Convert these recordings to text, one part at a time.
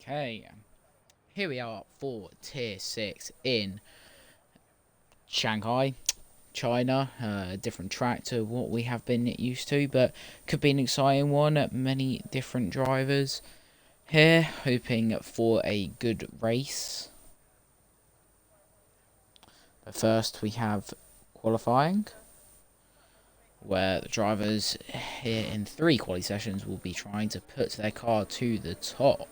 Okay, here we are for Tier 6 in Shanghai, China. Different track to what we have been used to, but could be an exciting one. Many different drivers here, hoping for a good race. But first we have qualifying, where the drivers here in 3 quality sessions will be trying to put their car to the top.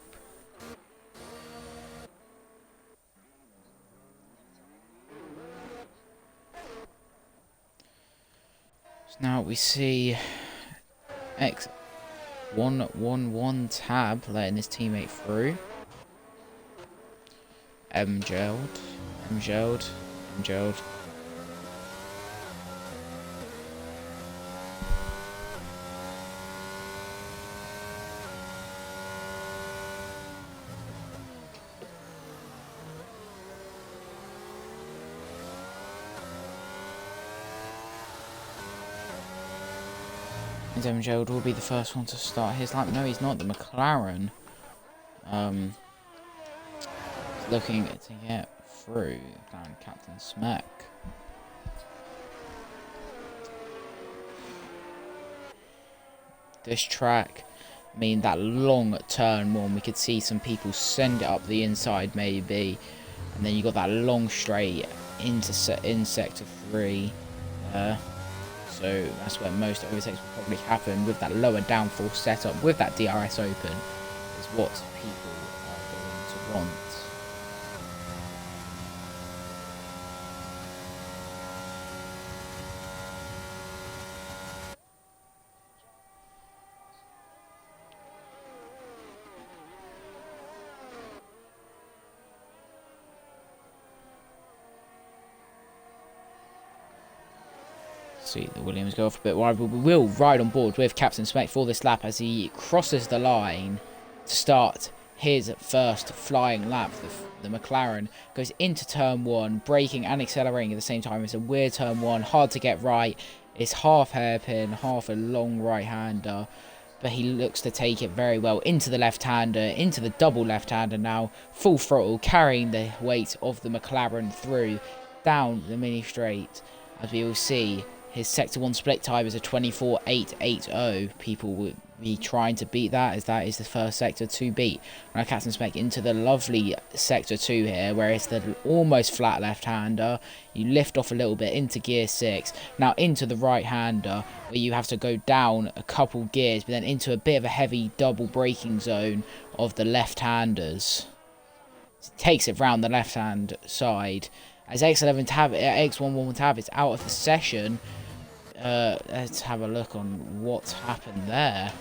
So now we see X111 Tab letting his teammate through. Mgeld. Mgeld will be the first one to start his lap. No, he's not. The McLaren looking to get through down Captain Smack. This track, I mean, that long turn one, we could see some people send it up the inside maybe, and then you got that long straight into in sector 3. So that's where most overtakes will probably happen, with that lower downforce setup, with that DRS open, is what people are going to want. See the Williams go off a bit wide, but we will ride on board with Captain Smack for this lap as he crosses the line to start his first flying lap. The McLaren goes into turn 1, braking and accelerating at the same time. It's a weird turn 1, hard to get right. It's half hairpin, half a long right-hander, but he looks to take it very well into the left-hander, into the double left-hander now, full throttle, carrying the weight of the McLaren through down the mini straight, as we will see. His Sector 1 split time is a 24.880. People will be trying to beat that, as that is the first sector to beat. Now Captain Smack into the lovely Sector 2 here, where it's the almost flat left-hander. You lift off a little bit into gear 6. Now into the right-hander, where you have to go down a couple gears, but then into a bit of a heavy double braking zone of the left-handers. Takes it round the left-hand side. As X11 Tab, X11 Tab is out of the session. Let's have a look on what's happened there.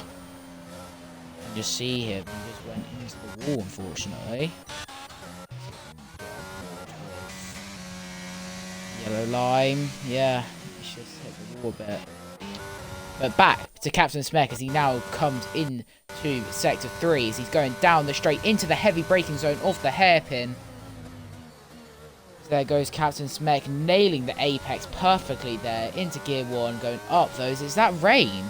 And just see him. He just went into the wall, unfortunately. Yellow line. Yeah, he's just hit the wall a bit. But back to Captain Smek as he now comes into Sector 3 as he's going down the straight into the heavy braking zone of the hairpin. There goes Captain Smek, nailing the apex perfectly there into Gear 1, going up those. Is that rain?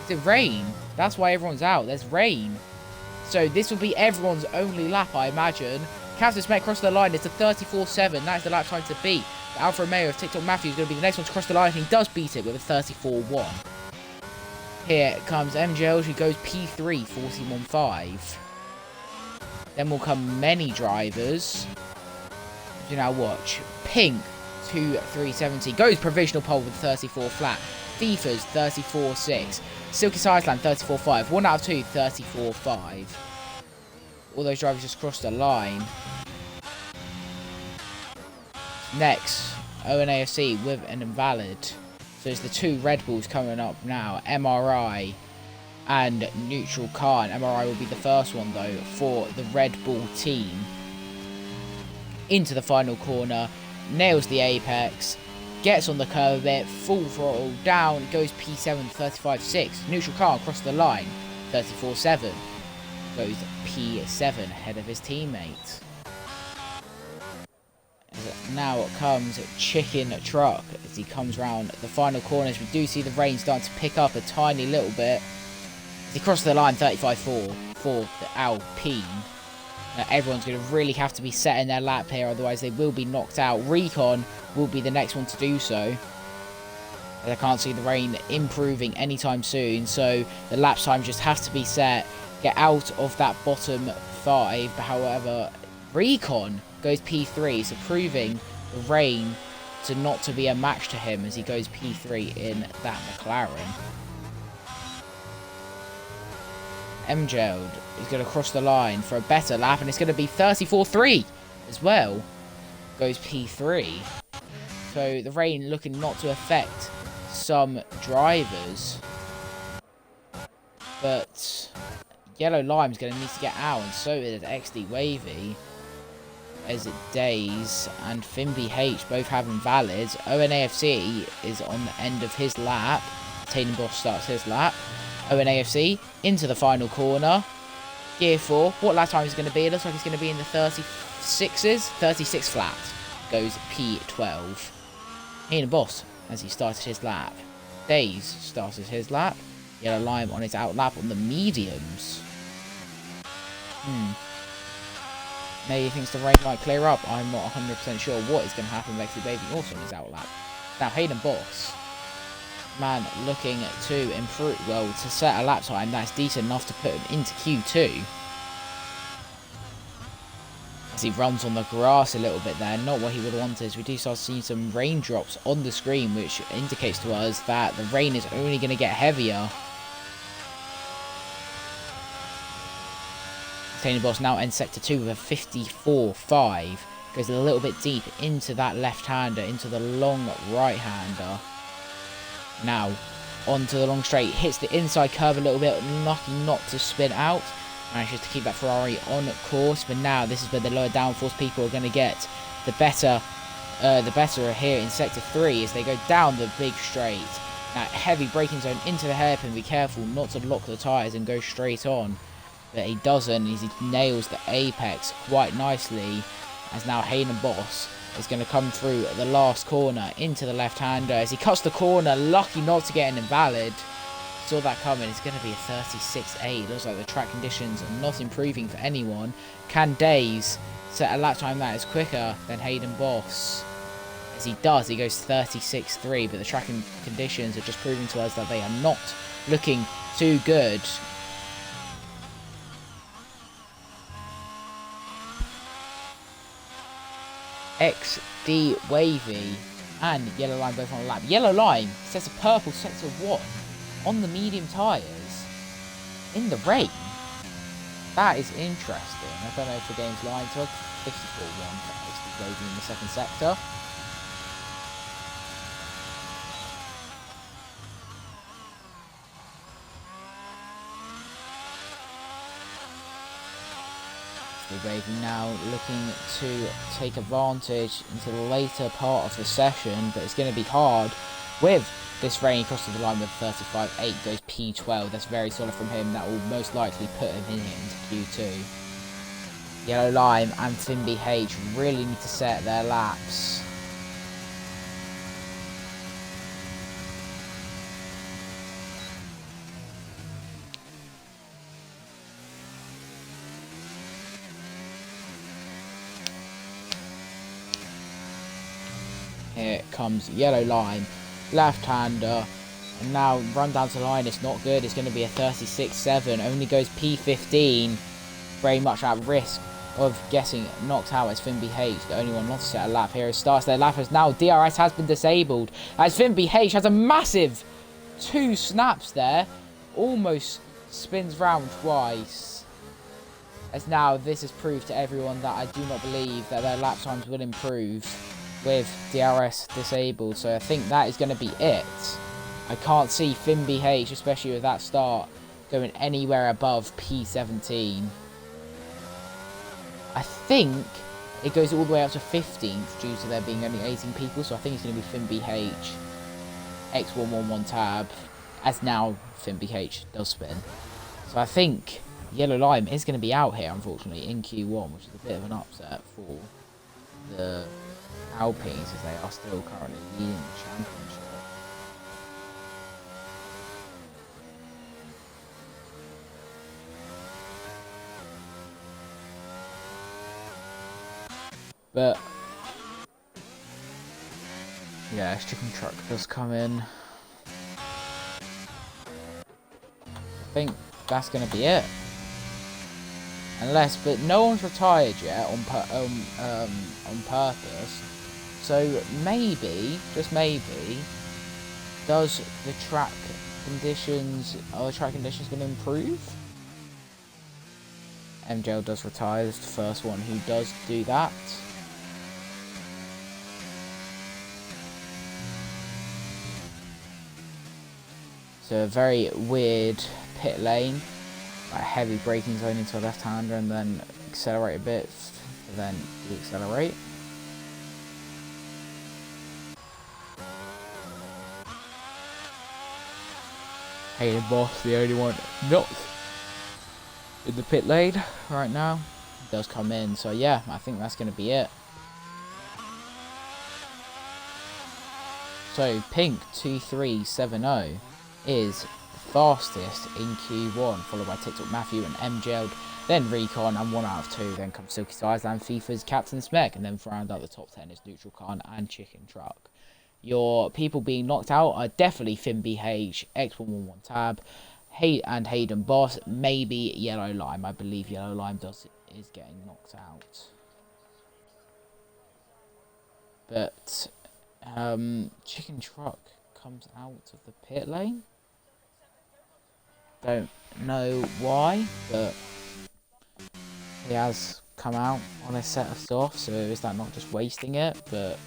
Is it rain? That's why everyone's out. There's rain. So this will be everyone's only lap, I imagine. Captain Smek crossed the line. It's a 34.7. That is the lap time to beat. Alfa Romeo of TikTok Matthew is going to be the next one to cross the line, and he does beat it with a 34.1. Here comes MJL, who goes P3, 41.5. Then will come many drivers. Do now watch. Pink, 2.370. Goes provisional pole with 34 flat. FIFA's 34.6. Silky Sideland 34.5. 1 out of 2, 34.5. All those drivers just crossed the line. Next, ONAFC with an invalid. So there's the 2 Red Bulls coming up now. MRI and Neutral Car. And MRI will be the first one though for the Red Bull team. Into the final corner, nails the apex, gets on the curve a bit, full throttle down, goes P7, 35.6. Neutral Car across the line, 34.7. Goes P7 ahead of his teammate. Now comes Chicken Truck as he comes round the final corners. We do see the rain starting to pick up a tiny little bit. As he crosses the line, 35.4 for the Alpine. Now everyone's going to really have to be setting their lap here, otherwise they will be knocked out. Recon will be the next one to do so. I can't see the rain improving anytime soon, so the lap time just has to be set. Get out of that bottom 5. But however, Recon goes P3, so proving the rain to not to be a match to him as he goes P3 in that McLaren. MJLD is going to cross the line for a better lap, and it's going to be 34.3 as well. Goes P3. So the rain looking not to affect some drivers. But Yellow Lime's going to need to get out, and so is XD Wavy. As Days and Finby H both have invalids. ONAFC is on the end of his lap. Tatum Boss starts his lap. ONAFC into the final corner. Gear 4. What lap time is it going to be? It looks like it's going to be in the 36s. 36 flat. Goes P12. Tatum Boss as he started his lap. Days started his lap. Yellow Lime on his out lap on the mediums. Maybe he thinks the rain might clear up. I'm not 100% sure what is going to happen with XD Baby also on his out lap. Now Hayden Boss. Man looking to improve, well, to set a lap time that's decent enough to put him into Q2. As he runs on the grass a little bit there, not what he would have wanted, as we do start seeing some raindrops on the screen, which indicates to us that the rain is only going to get heavier. Tony Boss now ends Sector 2 with a 54.5. Goes a little bit deep into that left-hander, into the long right-hander. Now, onto the long straight, hits the inside curve a little bit, lucky not to spin out. Manages to keep that Ferrari on course, but now this is where the lower downforce people are going to get the better here in Sector 3 as they go down the big straight. Now, heavy braking zone into the hairpin, be careful not to lock the tyres and go straight on. But he doesn't, as he nails the apex quite nicely, as now Hayden Boss is going to come through the last corner into the left-hander as he cuts the corner, lucky not to get an invalid. Saw that coming. It's going to be a 36.8. Looks like the track conditions are not improving for anyone. Can Days set a lap time that is quicker than Hayden Boss? As he does, he goes 36.3, but the track conditions are just proving to us that they are not looking too good. XD Wavy and Yellow Lime both on the lap. Yellow Lime sets a purple Sector 1 on the medium tyres in the rain. That is interesting. I don't know if the game's lying to us. 54-1 for XD Wavy in the second sector. Wavy now looking to take advantage into the later part of the session, but it's going to be hard With this rain, he crosses the line with 35.8, goes P12. That's very solid from him. That will most likely put him into Q2. Yellow Lime and Fimby H really need to set their laps. Here comes Yellow Lime, left-hander, and now run down to the line. It's not good. It's going to be a 36.7. Only goes P15. Very much at risk of getting knocked out as Fimby H, the only one not to set a lap. Here it starts their lap as now DRS has been disabled as Fimby H has a massive 2 snaps there. Almost spins round twice. As now this has proved to everyone that I do not believe that their lap times will improve with DRS disabled. So I think that is going to be it. I can't see Fimby H, especially with that start, going anywhere above P17. I think it goes all the way up to 15th due to there being only 18 people. So I think it's going to be Fimby H, X111 tab, as now Fimby H does spin. So I think Yellow Lime is going to be out here, unfortunately, in Q1, which is a bit of an upset for the Alpines, as they are still currently leading the championship. But yeah, this chicken truck does come in. I think that's going to be it. Unless, but no one's retired yet on purpose. So maybe, just maybe, does the track conditions, are the track conditions going to improve? MJL does retire. It's the first one who does do that. So a very weird pit lane, like heavy braking zone into a left-hander, and then accelerate a bit, and then deaccelerate. Hayden Boss, the only one not in the pit lane right now, does come in. So yeah, I think that's going to be it. So Pink 2370 is fastest in Q1, followed by TikTok Matthew and MJL, then Recon, and 1 out of 2. Then comes Silky Sizeland, FIFA's Captain Smek, and then for round out the top 10 is Neutral Khan and Chicken Truck. Your people being knocked out are definitely Fimby H, X111 Tab, and Hayden Boss, maybe Yellow Lime. I believe Yellow Lime is getting knocked out. But Chicken Truck comes out of the pit lane. Don't know why, but he has come out on a set of stuff, so is that not just wasting it? But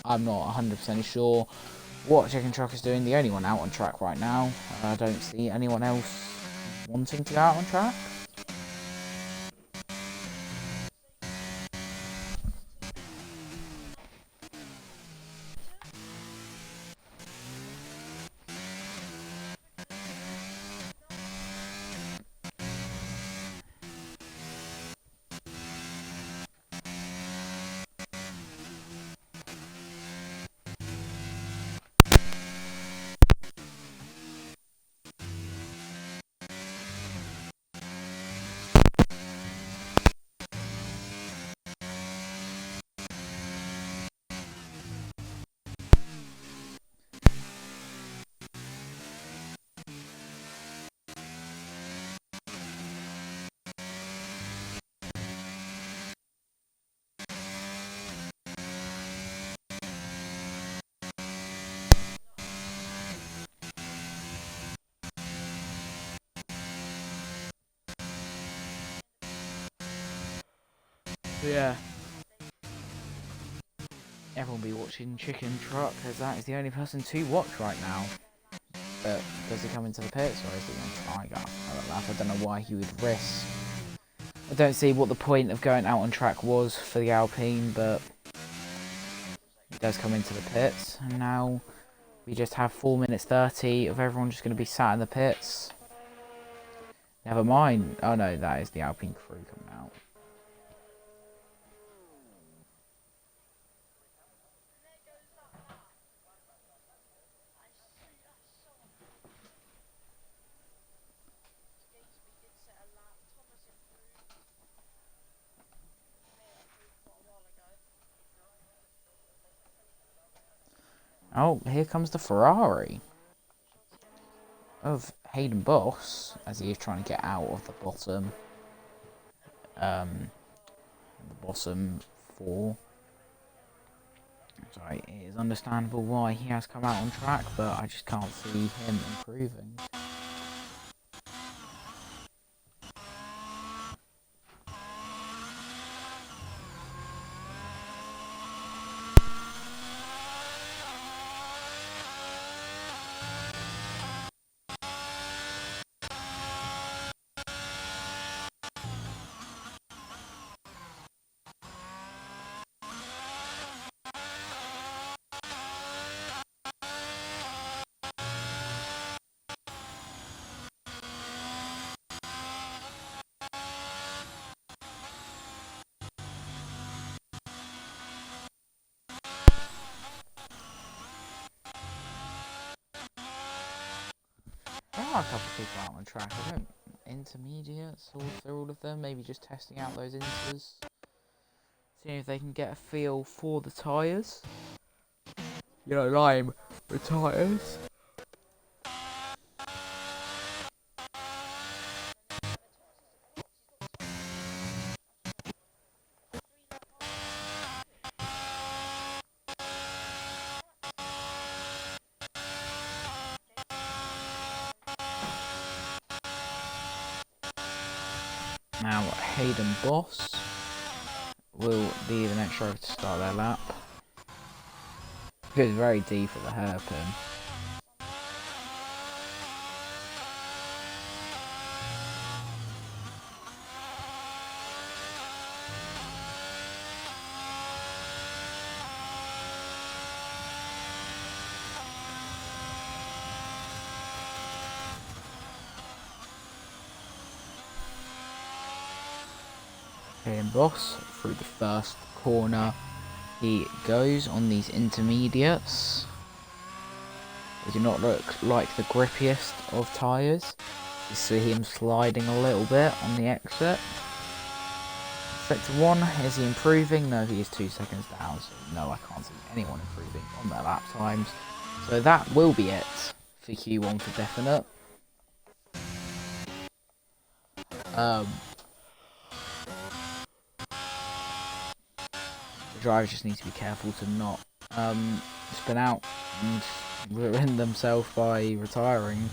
I'm not 100% sure what Chicken Truck is doing. The only one out on track right now. I don't see anyone else wanting to go out on track. Yeah. Everyone will be watching Chicken Truck, as that is the only person to watch right now. But does he come into the pits, or is he on Tiger? I don't know why he would risk. I don't see what the point of going out on track was for the Alpine, but does come into the pits, and now we just have 4 minutes 30 of everyone just going to be sat in the pits. Never mind. Oh no, that is the Alpine crew coming out. Oh, here comes the Ferrari of Hayden Boss, as he is trying to get out of the bottom four. Sorry, it is understandable why he has come out on track, but I just can't see him improving. There are a couple of people out on track. I don't intermediates all through all of them. Maybe just testing out those inters, seeing if they can get a feel for the tyres. You know, lime the tyres. Now Hayden Boss will be the next driver to start their lap. Goes very deep at the hairpin. Hayden Boss through the first corner. He goes on these intermediates. They do not look like the grippiest of tyres. You see him sliding a little bit on the exit. Sector 1, is he improving? No, he is 2 seconds down, so no, I can't see anyone improving on their lap times. So that will be it for Q1 for definite. The drivers just need to be careful to not spin out and ruin themselves by retiring.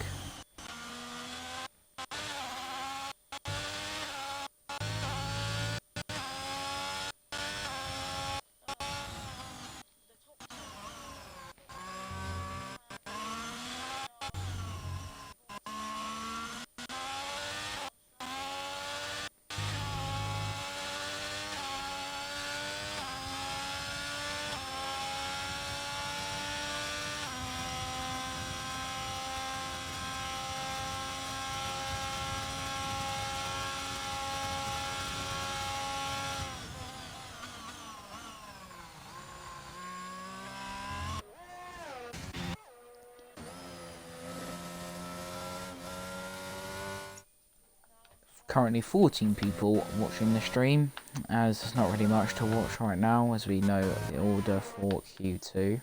Currently 14 people watching the stream, as there's not really much to watch right now, as we know the order for Q2.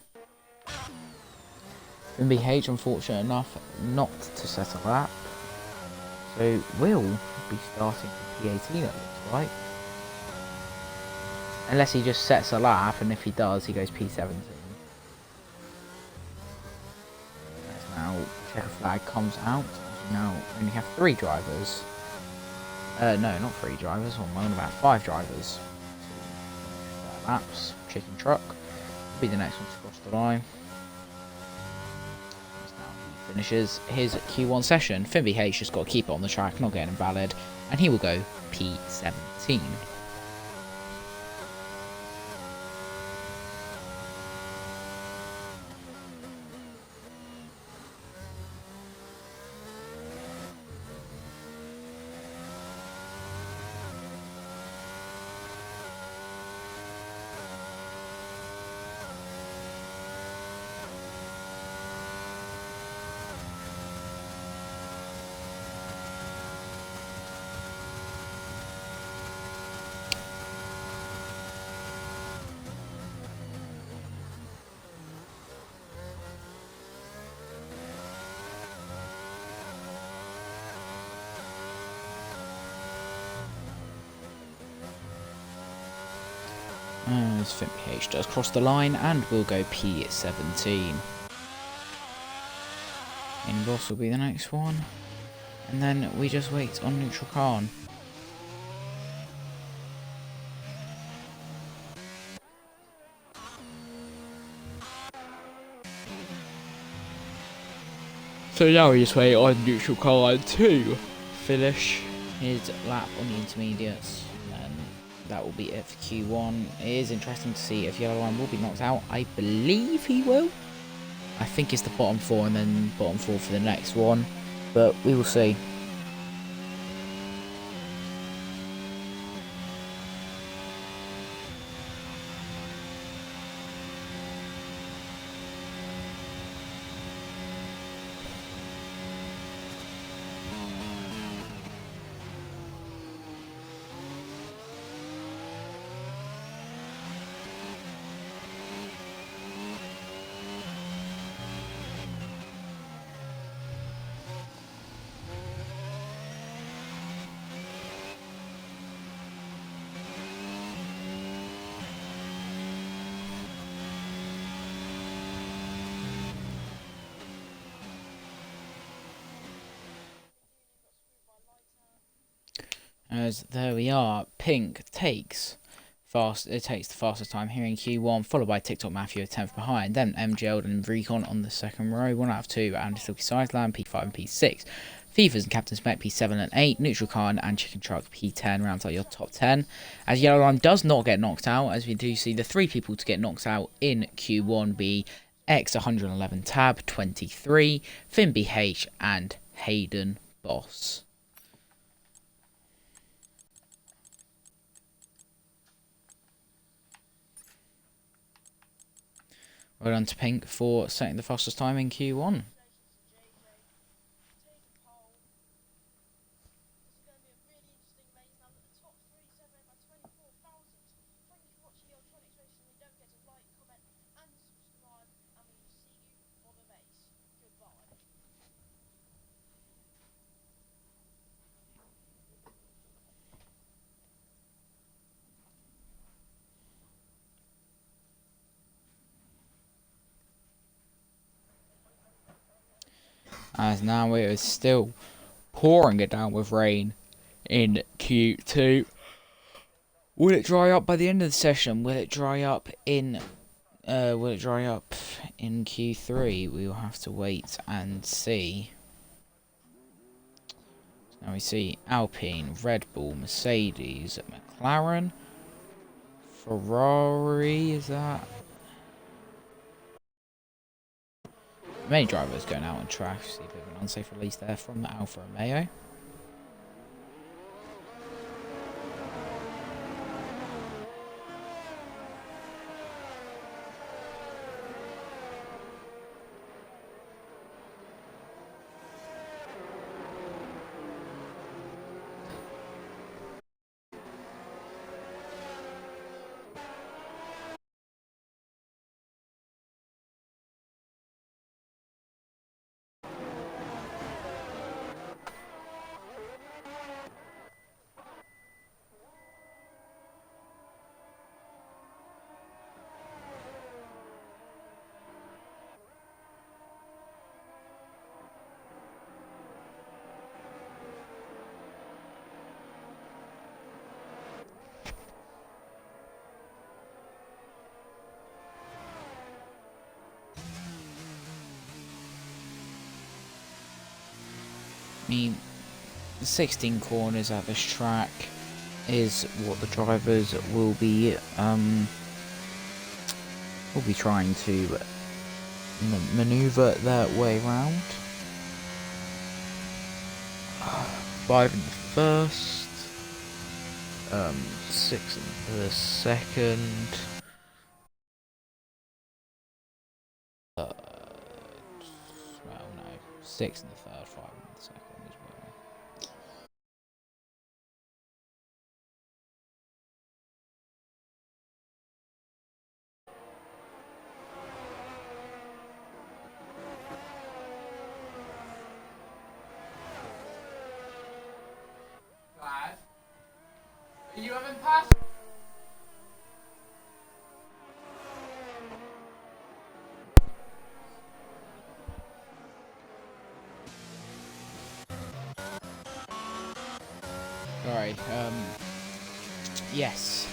MBH unfortunate enough not to set a lap, so will be starting from P18 it looks like. Unless he just sets a lap, and if he does he goes P17. As now checker flag comes out, now we only have 3 drivers. No, not 3 drivers. I'm on about 5 drivers. Laps. Chicken truck will be the next one to cross the line. Now he finishes his Q1 session. Finn H just got to keep it on the track, not getting invalid, and he will go P17. As Fimpy H does cross the line, and we'll go P17. In-boss will be the next one. And then we just wait on Neutral Khan. So now we just wait on Neutral Khan to finish his lap on the intermediates. And that will be it for Q1. It is interesting to see if Yellow Line will be knocked out. I believe he will. I think it's the bottom 4 and then bottom 4 for the next one. But we will see. As there we are, Pink takes the fastest time here in Q1, followed by TikTok Matthew a 10th behind, then MJ and Recon on the second row, 1 out of 2, and Silky Sideland P5 and P6. Fevers and Captain Spec P7 and 8, Neutral Khan and Chicken Truck P10 rounds out your top 10. As Yellow Line does not get knocked out, as we do see the 3 people to get knocked out in Q1 be X111 Tab 23, Fimpy H and Hayden Boss. Well done to Pink for setting the fastest time in Q1. As now it is still pouring it down with rain in Q2. Will it dry up by the end of the session? Will it dry up in Q3? We will have to wait and see. So now we see Alpine, Red Bull, Mercedes, McLaren, Ferrari, is that? Many drivers going out on track. See a bit of an unsafe release there from the Alfa Romeo. I mean, 16 corners at this track is what the drivers will be trying to maneuver their way around. 5 in the first, 6 in the second. Well, no, 6 in the third, 5 in the second as well. Glad? Are you having passed? Sorry. Yes.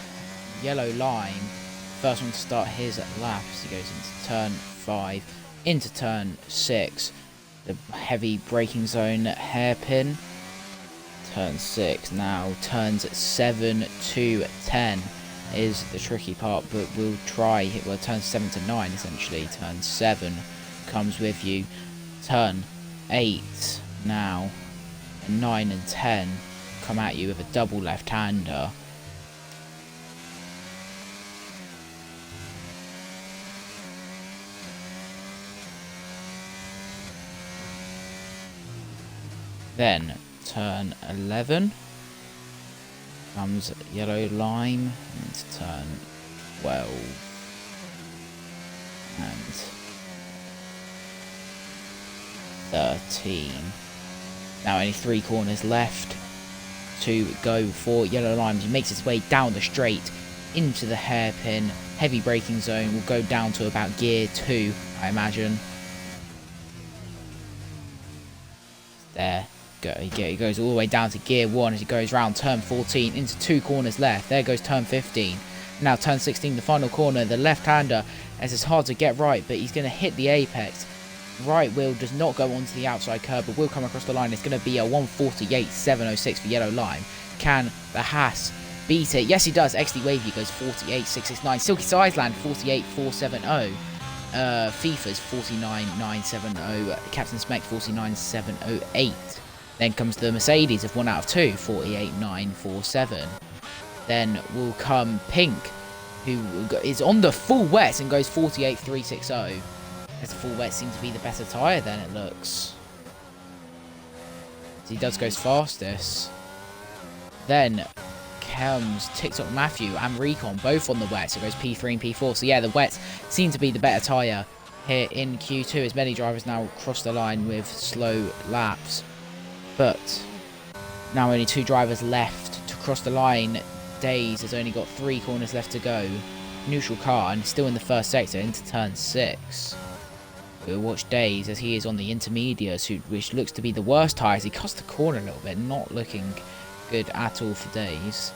Yellow line. First one to start his lap as he goes into turn 5, into turn 6. The heavy braking zone hairpin. Turn 6 now. Turns 7 to 10 is the tricky part, but we'll try. Well, turn 7 to 9 essentially. Turn 7 comes with you. Turn 8 now. 9 and 10 come at you with a double left-hander. Then turn 11 comes yellow lime into turn 12 and 13. Now only 3 corners left to go for yellow lime. He makes his way down the straight into the hairpin. Heavy braking zone will go down to about gear 2, I imagine. There. He goes all the way down to gear 1 as he goes round turn 14 into 2 corners left. There goes turn 15. Now turn 16, the final corner, the left-hander, as it's hard to get right, but he's going to hit the apex. Right wheel does not go onto the outside curb, but will come across the line. It's going to be a 148.706 for yellow lime. Can the Haas beat it? Yes, he does. XD Wavy goes 48.669. Silky Sizeland 48.470. FIFA's 49.970. Captain Smek 49.708. Then comes the Mercedes of 1 out of 2, 48.947. Then will come Pink, who is on the full wet and goes 48.360. As the full wet seems to be the better tyre then, it looks. He does goes fastest. Then comes TikTok Matthew and Recon, both on the wet, so it goes P3 and P4. So yeah, the wets seem to be the better tyre here in Q2, as many drivers now cross the line with slow laps. But now only 2 drivers left to cross the line. Days has only got 3 corners left to go. Neutral car and still in the first sector into turn 6. We'll watch Days as he is on the intermediates, which looks to be the worst tyres. He cuts the corner a little bit, not looking good at all for Days.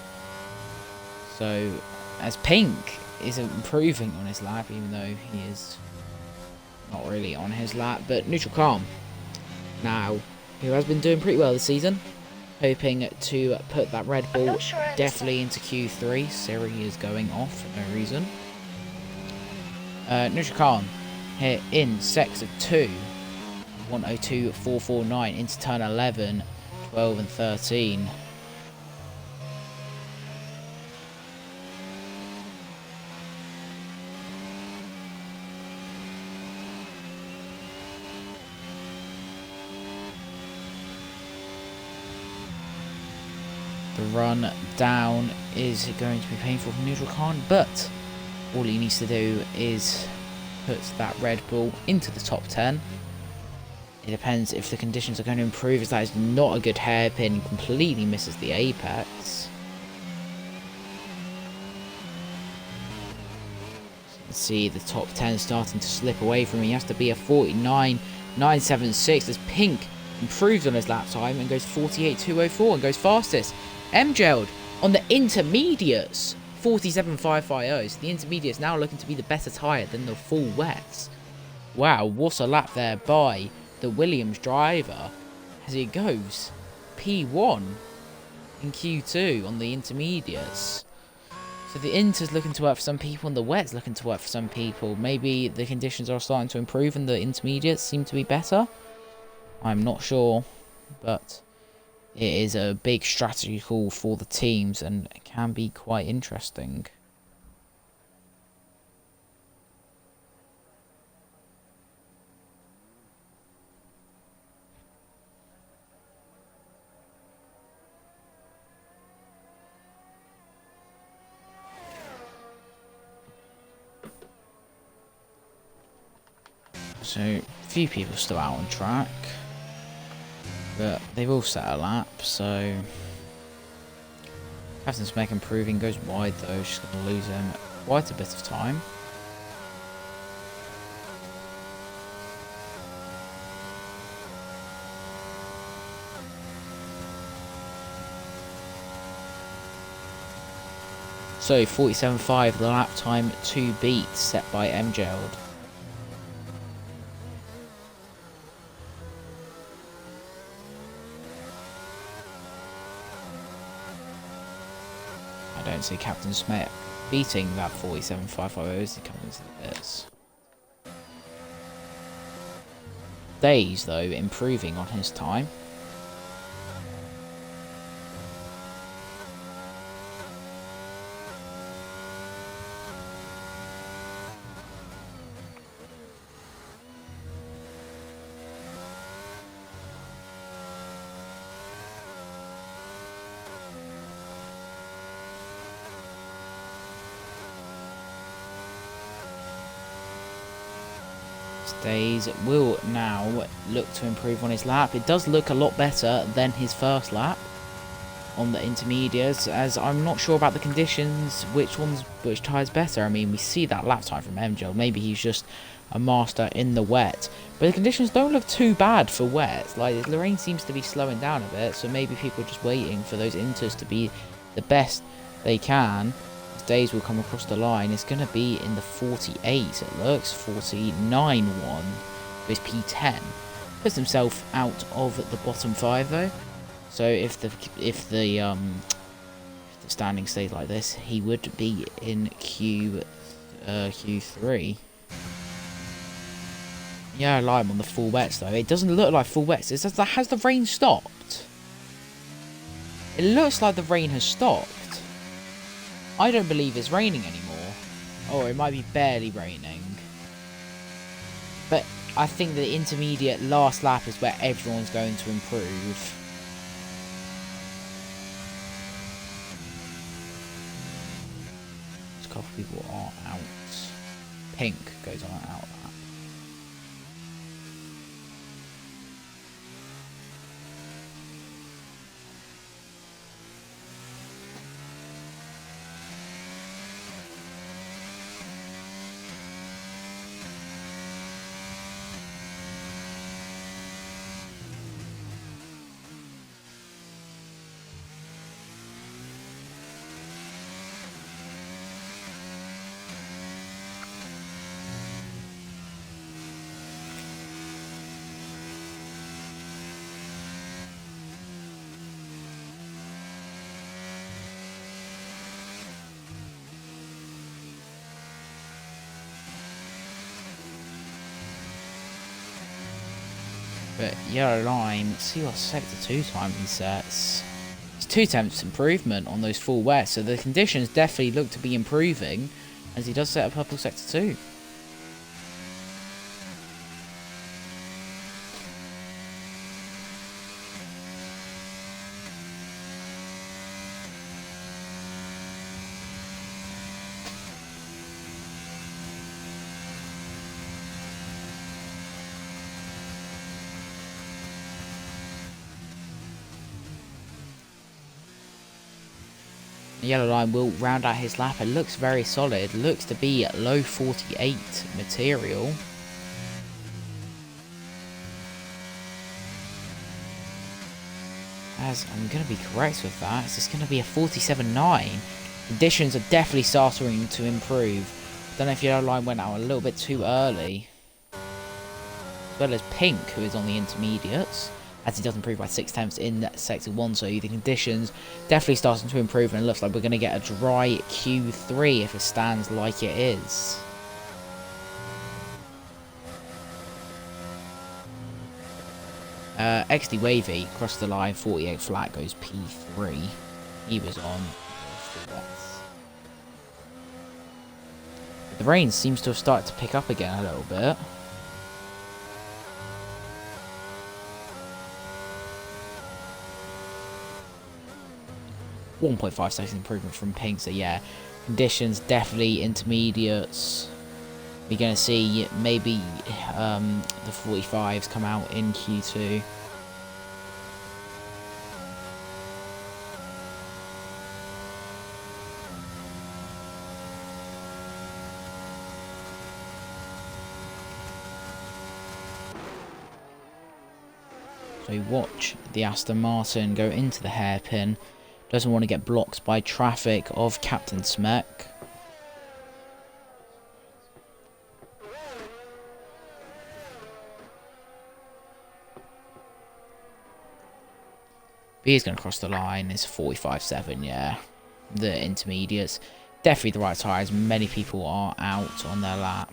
So as Pink is improving on his lap, even though he is not really on his lap, but Neutral Calm now, who has been doing pretty well this season, hoping to put that Red Bull definitely into Q3. Siri is going off for no reason. Neutral Khan here in sector 2, 102.449 into turn 11, 12 and 13. The run down is going to be painful for Neutral Khan, but all he needs to do is put that Red Bull into the top 10. It depends if the conditions are going to improve, as that is not a good hairpin, completely misses the apex. Let's see the top 10 starting to slip away from him. He has to be a 49.976 as Pink improves on his lap time and goes 48.204 and goes fastest. MGeld on the intermediates, 47.550. So the intermediates now looking to be the better tyre than the full wets. Wow, what a lap there by the Williams driver as he goes P1 in Q2 on the intermediates. So the Inter's looking to work for some people and the wet's looking to work for some people. Maybe the conditions are starting to improve and the intermediates seem to be better. I'm not sure, but it is a big strategy call for the teams and it can be quite interesting. So, a few people still out on track. But they've all set a lap, so Captain Smek improving, goes wide though, she's going to lose him quite a bit of time. So 47.5 the lap time to beat set by MJLD. I don't see Captain Smith beating that 47.5 as he comes into the pits. Days though improving on his time. Days will now look to improve on his lap. It does look a lot better than his first lap on the intermediates, as I'm not sure about the conditions, which tyres better. I mean, we see that lap time from MJL. Maybe he's just a master in the wet, but the conditions don't look too bad for wet. Like, Lorraine seems to be slowing down a bit, so maybe people are just waiting for those inters to be the best they can. Days will come across the line. It's going to be in the 48, it looks. 49.1 with P10. Puts himself out of the bottom 5 though. So if the standing stays like this, he would be in Q3. Yeah, I like him on the full wets though. It doesn't look like full wets. Has the rain stopped? It looks like the rain has stopped. I don't believe it's raining anymore. Or it might be barely raining. But I think the intermediate last lap is where everyone's going to improve. A couple of people are out. Pink goes on an out lap. But Yellow Line, see what sector 2 time he sets. It's 2/10 improvement on those full wets, so the conditions definitely look to be improving as he does set a purple sector 2. The Yellow Line will round out his lap. It looks very solid. Looks to be low 48 material. As I'm going to be correct with that, it's just going to be a 47.9. Conditions are definitely starting to improve. Don't know if Yellow Line went out a little bit too early. As well as Pink, who is on the intermediates, as he does improve by 6/10 in sector 1, so the conditions definitely starting to improve, and it looks like we're going to get a dry Q3 if it stands like it is. XD Wavy crossed the line, 48 flat goes P3. He was on the wets. The rain seems to have started to pick up again a little bit. .5 seconds improvement from Pink, so yeah, conditions definitely intermediates. We're going to see maybe the 45s come out in Q2. So watch the Aston Martin go into the hairpin. Doesn't want to get blocked by traffic of Captain Smek. But he's going to cross the line. It's 45.7, yeah. The intermediates. Definitely the right tyres. Many people are out on their lap.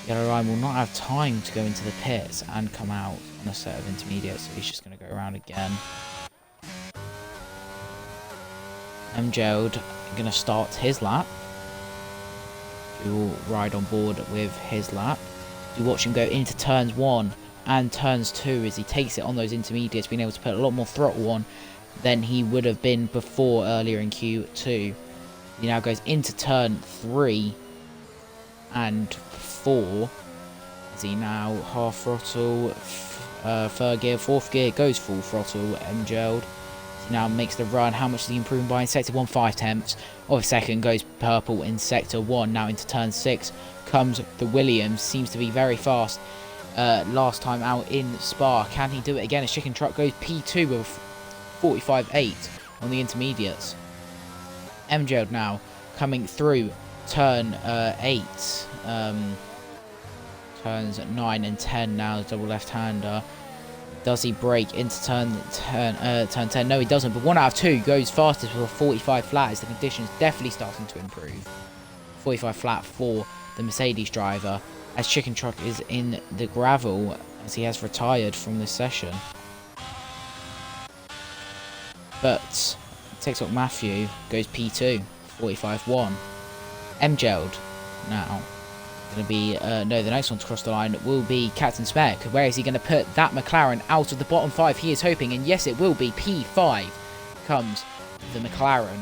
Yellow Line will not have time to go into the pits and come out on a set of intermediates, so he's just going to go around again. MJold going to start his lap. We will ride on board with his lap. You watch him go into turns 1 and turns 2 as he takes it on those intermediates, being able to put a lot more throttle on than he would have been before earlier in Q2. He now goes into turn 3 and 4 as he now half throttle, third gear, fourth gear, goes full throttle. MJold now makes the run. How much is he improving by in sector 1? 5/10 of a second. Goes purple in sector 1. Now into turn 6 comes the Williams. Seems to be very fast. Last time out in Spa. Can he do it again? His chicken truck goes P2 with 45.8 on the intermediates. MJold now coming through turn 8. Turns 9 and 10 now. Double left-hander. Does he break into turn 10? No, he doesn't. But 1 out of 2 goes fastest with a 45 flat as the conditions definitely starting to improve. 45 flat for the Mercedes driver as Chicken Truck is in the gravel as he has retired from this session. But TikTok Matthew goes P2, 45.1. MJold now going to be no, the next one to cross the line will be Captain Smek. Where is he going to put that McLaren out of the bottom 5? He is hoping, and yes, it will be. P5 comes the McLaren.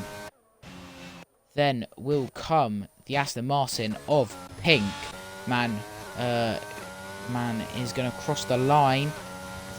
Then will come the Aston Martin of Pink. Man is going to cross the line.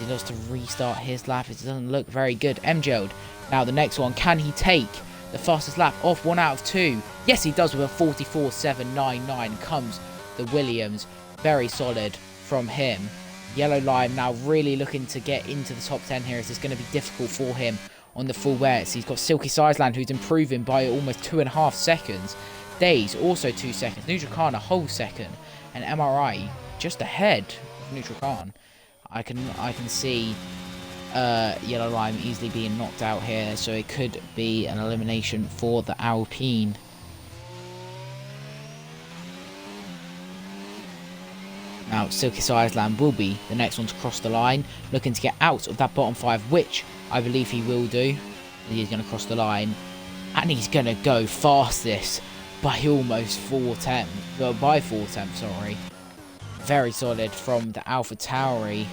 He does to restart his lap. It doesn't look very good. MJold. Now the next one. Can he take the fastest lap off 1 out of 2? Yes, he does with a 44.799. Comes the Williams. Very solid from him. Yellow Lime now really looking to get into the top 10 here as it's going to be difficult for him on the full wets. He's got Silky Sizeland who's improving by almost 2.5 seconds. Days also 2 seconds. Neutral Khan a whole second. And MRI just ahead of Neutral Khan. I can see Yellow Lime easily being knocked out here, so it could be an elimination for the Alpine. Now, Silky Sizeland will be the next one to cross the line, looking to get out of that bottom 5, which I believe he will do. He's going to cross the line, and he's going to go fastest by almost 4/10. Well, by 4/10, sorry. Very solid from the Alpha Tauri.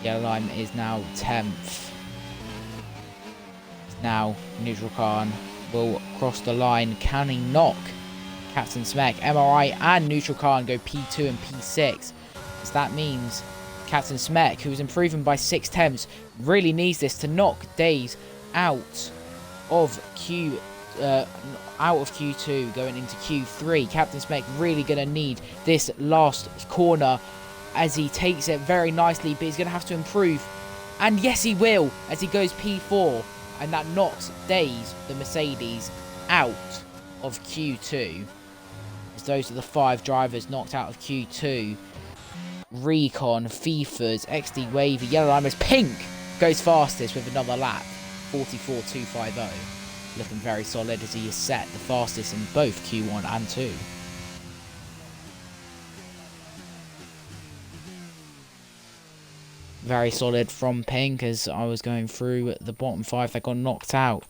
Yellow Lime is now 10th. Now, Neutral Khan will cross the line. Can he knock Captain Smek? MRI and Neutral Khan go P2 and P6. So that means Captain Smek, who is improving by 6/10, really needs this to knock Days out of Q2 going into Q3. Captain Smek really going to need this last corner as he takes it very nicely, but he's going to have to improve. And yes, he will, as he goes P4, and that knocks Days, the Mercedes, out of Q2. As those are the 5 drivers knocked out of Q2. Recon, FIFA's, XD Wavy, Yellow Limers, Pink goes fastest with another lap, 44.250. Looking very solid as he is set the fastest in both Q1 and 2. Very solid from Pink as I was going through the bottom 5 that got knocked out.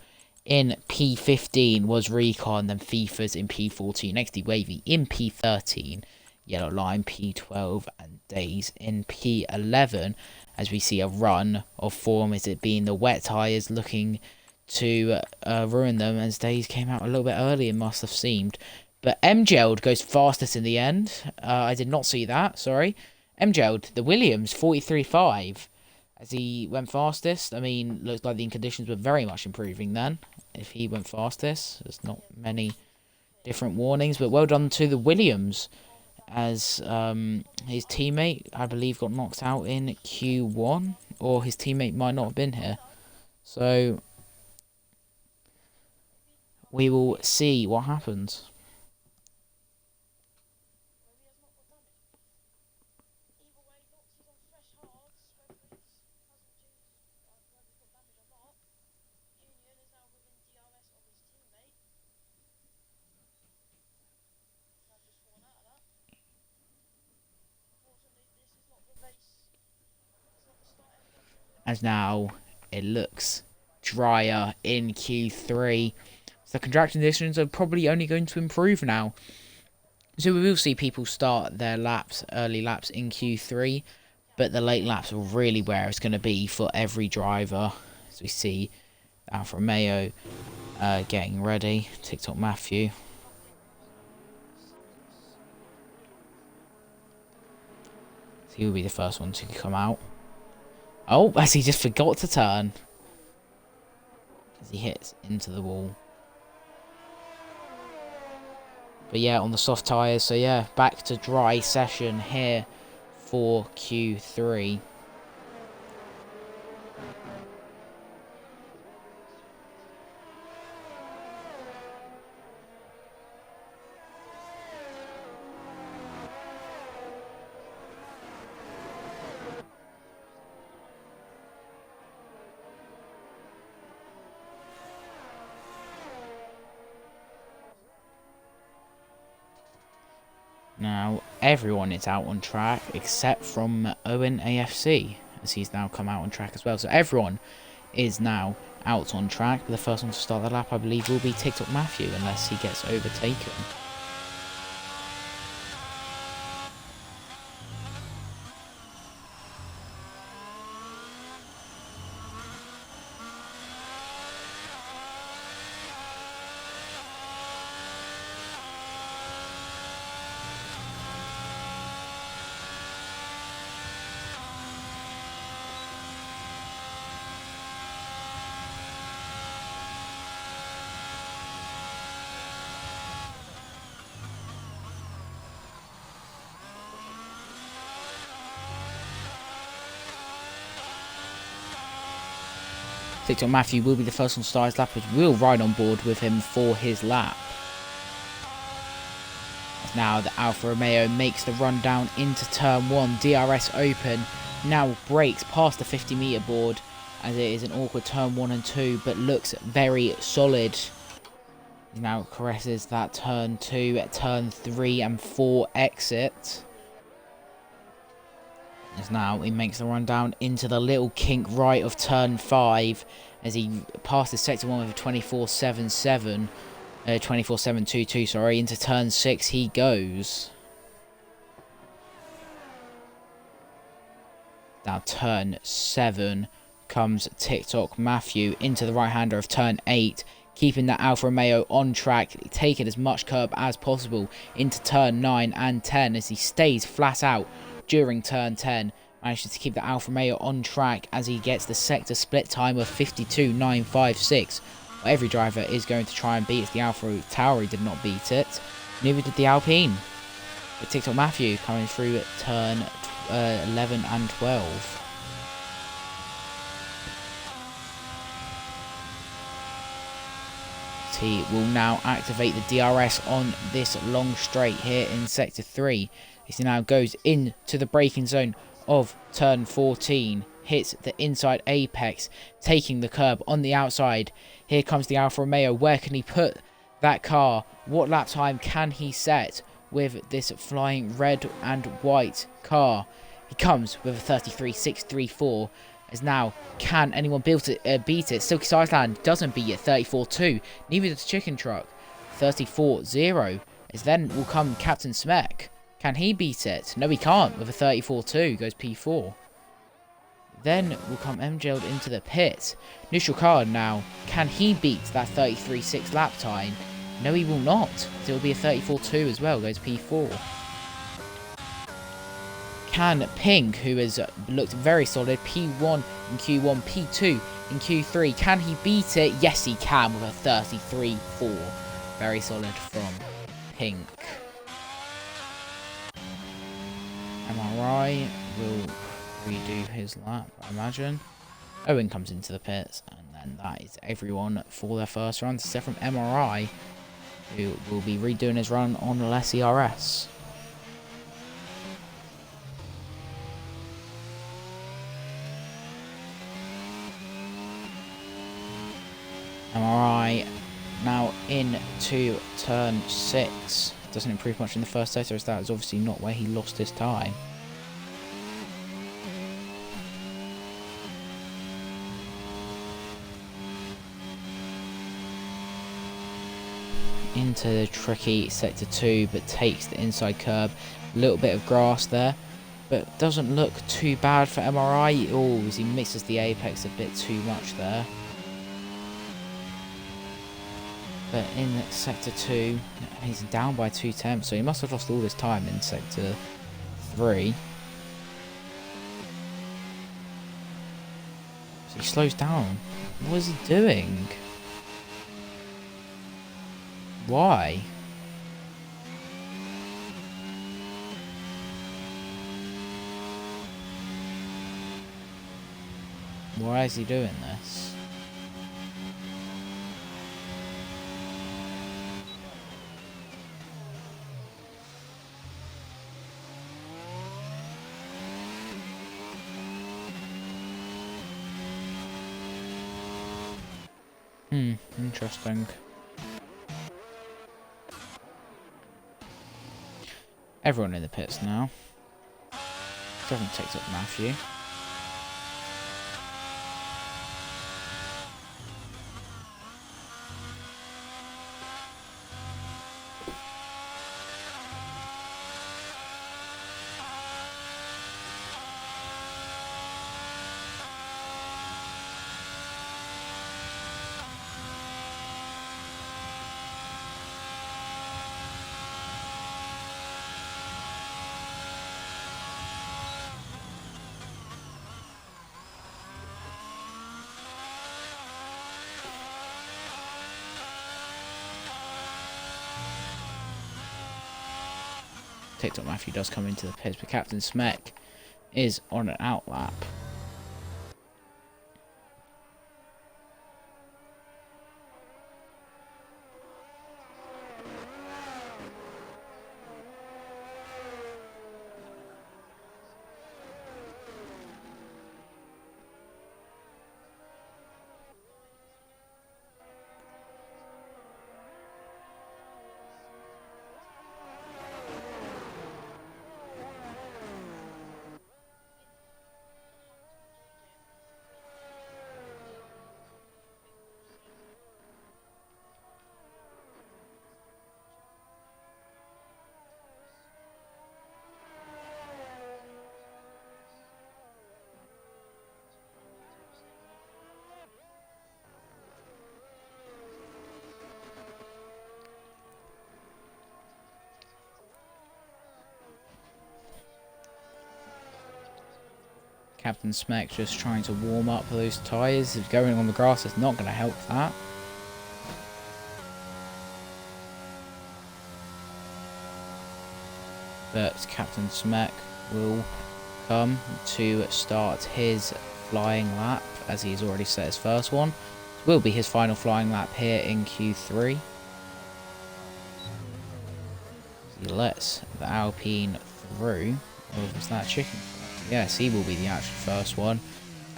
In P15 was Recon, then FIFA's in P14, XD Wavy in P13, Yellow Line P12, and Days in P11. As we see a run of form, as it being the wet tyres looking to ruin them, as Days came out a little bit early, it must have seemed. But MJold goes fastest in the end. I did not see that, sorry. MJold, the Williams, 43.5 as he went fastest. I mean, looks like the conditions were very much improving then. If he went fastest, there's not many different warnings. But well done to the Williams as his teammate, I believe, got knocked out in Q1. Or his teammate might not have been here. So we will see what happens. As now it looks drier in Q3. So contraction conditions are probably only going to improve now. So we will see people start their laps, early laps in Q3, but the late laps are really where it's going to be for every driver. As we see Alfa Romeo getting ready, TikTok Matthew. So he will be the first one to come out. Oh, as he just forgot to turn. As he hits into the wall. But yeah, on the soft tyres. So yeah, back to dry session here for Q3. Now, everyone is out on track except from Owen AFC, as he's now come out on track as well. So everyone is now out on track. But the first one to start the lap, I believe, will be TikTok Matthew, unless he gets overtaken. TikTok Matthew will be the first one to start his lap, which will ride on board with him for his lap. Now the Alfa Romeo makes the run down into turn 1. DRS open, now brakes past the 50-meter board, as it is an awkward turn 1 and 2, but looks very solid. He now caresses that turn 2, turn 3 and 4 exit. As now he makes the run down into the little kink right of turn 5, as he passes sector 1 with a 24.77, 24.722, sorry. Into turn 6 he goes. Now turn 7 comes TikTok Matthew into the right-hander of turn 8, keeping that Alfa Romeo on track, taking as much curb as possible into turn 9 and 10, as he stays flat out during turn 10. Manages to keep the Alfa Romeo on track as he gets the sector split time of 52.956. Well, every driver is going to try and beat it. The Alfa Tauri did not beat it. Neither did the Alpine. But TikTok Matthew coming through at turn 11 and 12. He will now activate the DRS on this long straight here in sector 3. He now goes into the braking zone of turn 14, hits the inside apex, taking the curb on the outside. Here comes the Alfa Romeo. Where can he put that car? What lap time can he set with this flying red and white car? He comes with a 33.634. As now, can anyone beat it? Silky Sideland doesn't beat it, 34.2. Neither does Chicken Truck, 34.0. As then will come Captain Smek. Can he beat it? No, he can't. With a 34.2, goes P4. Then will come MJL'd into the pit. Neutral car now. Can he beat that 33.6 lap time? No, he will not. So it will be a 34.2 as well, goes P4. Can Pink, who has looked very solid, P1 in Q1, P2 in Q3, can he beat it? Yes, he can with a 33.4. Very solid from Pink. MRI will redo his lap, I imagine. Owen comes into the pits, and And that is everyone for their first run, except from MRI, who will be redoing his run on Alessi RS. MRI now into turn 6. Doesn't improve much in the first sector, as that is obviously not where he lost his time. Into the tricky sector 2, but takes the inside curb. A little bit of grass there, but doesn't look too bad for MRI. Oh, as he misses the apex a bit too much there. But in sector 2, he's down by 2 tenths, so he must have lost all his time in sector 3. So he slows down. What is he doing? Why? Why is he doing this? Interesting. Everyone in the pits now. Doesn't take up Matthew. TikTok Matthew does come into the pits, but Captain Smek is on an outlap. Captain Smek just trying to warm up those tyres. If going on the grass is not going to help that. But Captain Smek will come to start his flying lap, as he's already set his first one. This will be his final flying lap here in Q3. He lets the Alpine through. Or was that chicken? Yes, he will be the actual first one,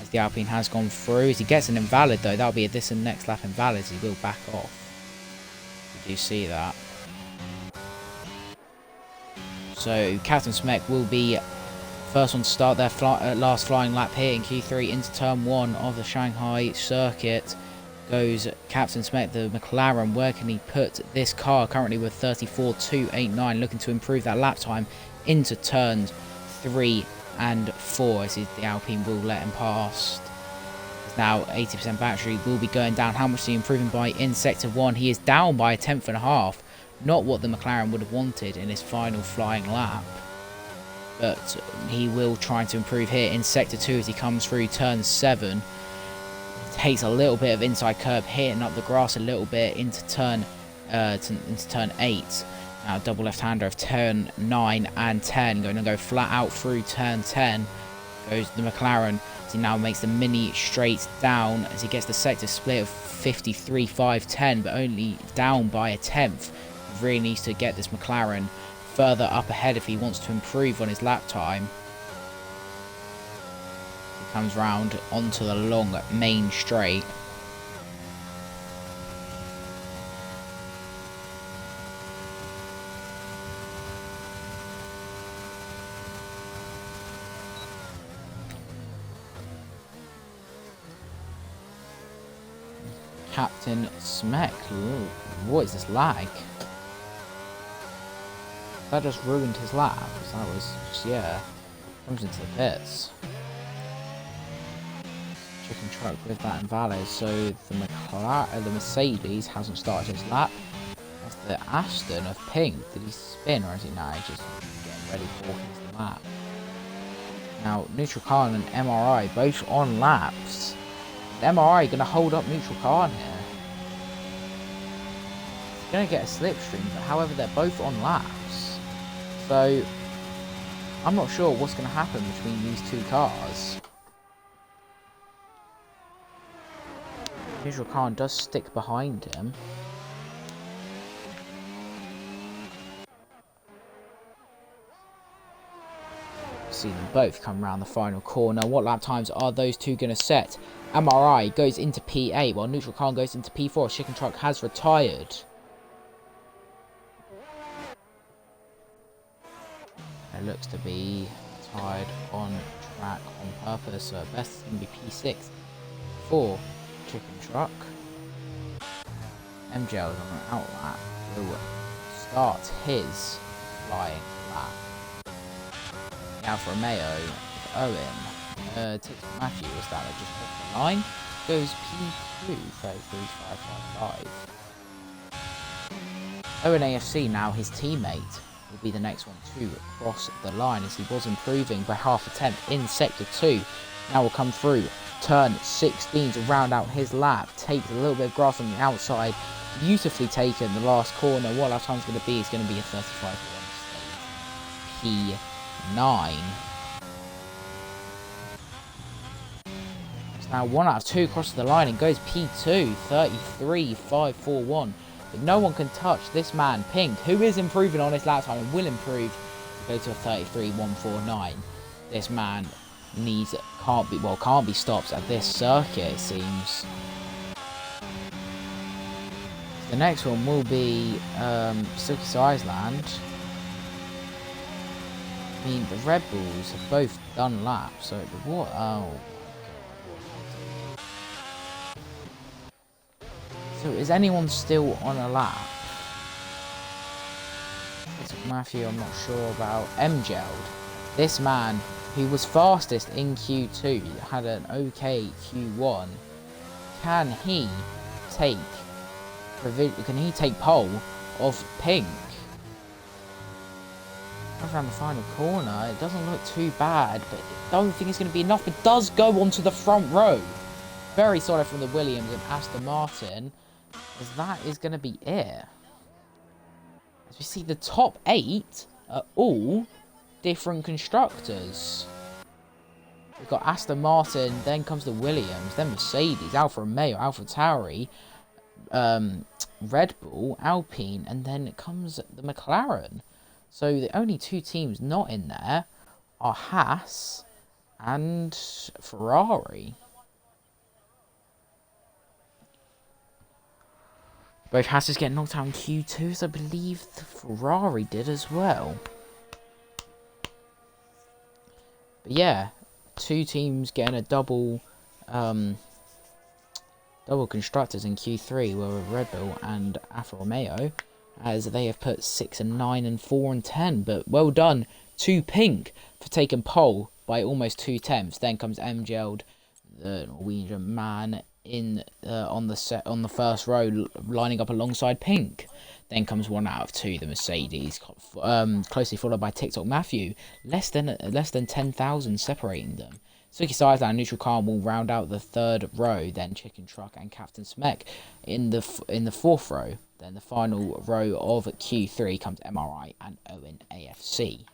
as the Alpine has gone through. As he gets an invalid though, that'll be this and next lap invalid, he will back off. You do see that. So Captain Smek will be first one to start their last flying lap here in Q3 into turn 1 of the Shanghai circuit. Goes Captain Smek, the McLaren. Where can he put this car? Currently with 34.289, looking to improve that lap time into turns 3 and 4, as the Alpine will let him past. Now 80% battery will be going down. How much is he improving by in sector 1? He is down by a tenth and a half. Not what the McLaren would have wanted in his final flying lap, but he will try to improve here in sector 2 as he comes through turn 7. Takes a little bit of inside curb, hitting up the grass a little bit into turn 8. Now double left-hander of turn 9 and 10. Going to go flat out through turn 10. goes the McLaren as he now makes the mini straight down as he gets the sector split of 53.510, but only down by a tenth. He really needs to get this McLaren further up ahead if he wants to improve on his lap time. He comes round onto the long main straight. Captain Smek, what is this lag? That just ruined his lap. That was just, yeah, comes into the pits. Chicken truck with that invalid, so the Mercedes hasn't started his lap. That's the Aston of Pink. Did he spin or is he now just getting ready for his lap? Now, Neutral Khan and MRI both on laps. Is MRI going to hold up Neutral Khan here? He's going to get a slipstream, but however, they're both on laps. So, I'm not sure what's going to happen between these two cars. Neutral Khan does stick behind him. See them both come around the final corner. What lap times are those two going to set? MRI goes into P8 while Neutral Khan goes into P4. Chicken Truck has retired. It looks to be tied on track on purpose, so at best it's going to be P6 for Chicken Truck. MJL on an out lap will start his flying lap. Alfa Romeo, Owen, TikTok Matthew was that just off the line, goes P2, 33.555. Owen AFC now, his teammate, will be the next one to cross the line as he was improving by half a tenth in Sector 2. Now will come through turn 16 to round out his lap, takes a little bit of grass on the outside, beautifully taken the last corner. What lap time is going to be? It's going to be a 35.1 P9. So now 1 out of 2 crosses the line and goes P2, 33.541. But no one can touch this man, Pink, who is improving on his lap time and will improve to go to a 33.149. This man can't be stopped at this circuit, it seems. The next one will be Silky Island. I mean, the Red Bulls have both done laps, so what? Oh. So is anyone still on a lap? Matthew, I'm not sure about. MJL. This man, who was fastest in Q2, had an okay Q1. Can he take pole of Pink? Around the final corner, it doesn't look too bad, but I don't think it's going to be enough. It does go onto the front row. Very solid from the Williams and Aston Martin, as that is going to be it. As we see, the top 8 are all different constructors. We've got Aston Martin, then comes the Williams, then Mercedes, Alfa Romeo, AlphaTauri, Red Bull, Alpine, and then it comes the McLaren. So the only 2 teams not in there are Haas and Ferrari. Both Haas getting knocked out in Q2, so I believe the Ferrari did as well. But yeah, 2 teams getting a double constructors in Q3 were Red Bull and Alfa Romeo, as they have put 6 and 9 and 4 and 10. But well done to Pink for taking pole by almost 2 tenths. Then comes MJL, the Norwegian man, in on the first row, lining up alongside Pink. Then comes 1 out of 2, the Mercedes, closely followed by TikTok Matthew, less than 10,000 separating them. Suki Sideline and Neutral Khan will round out the 3rd row. Then Chicken Truck and Captain Smek in the 4th row. Then the final row of Q3 comes MRI and Owen AFC.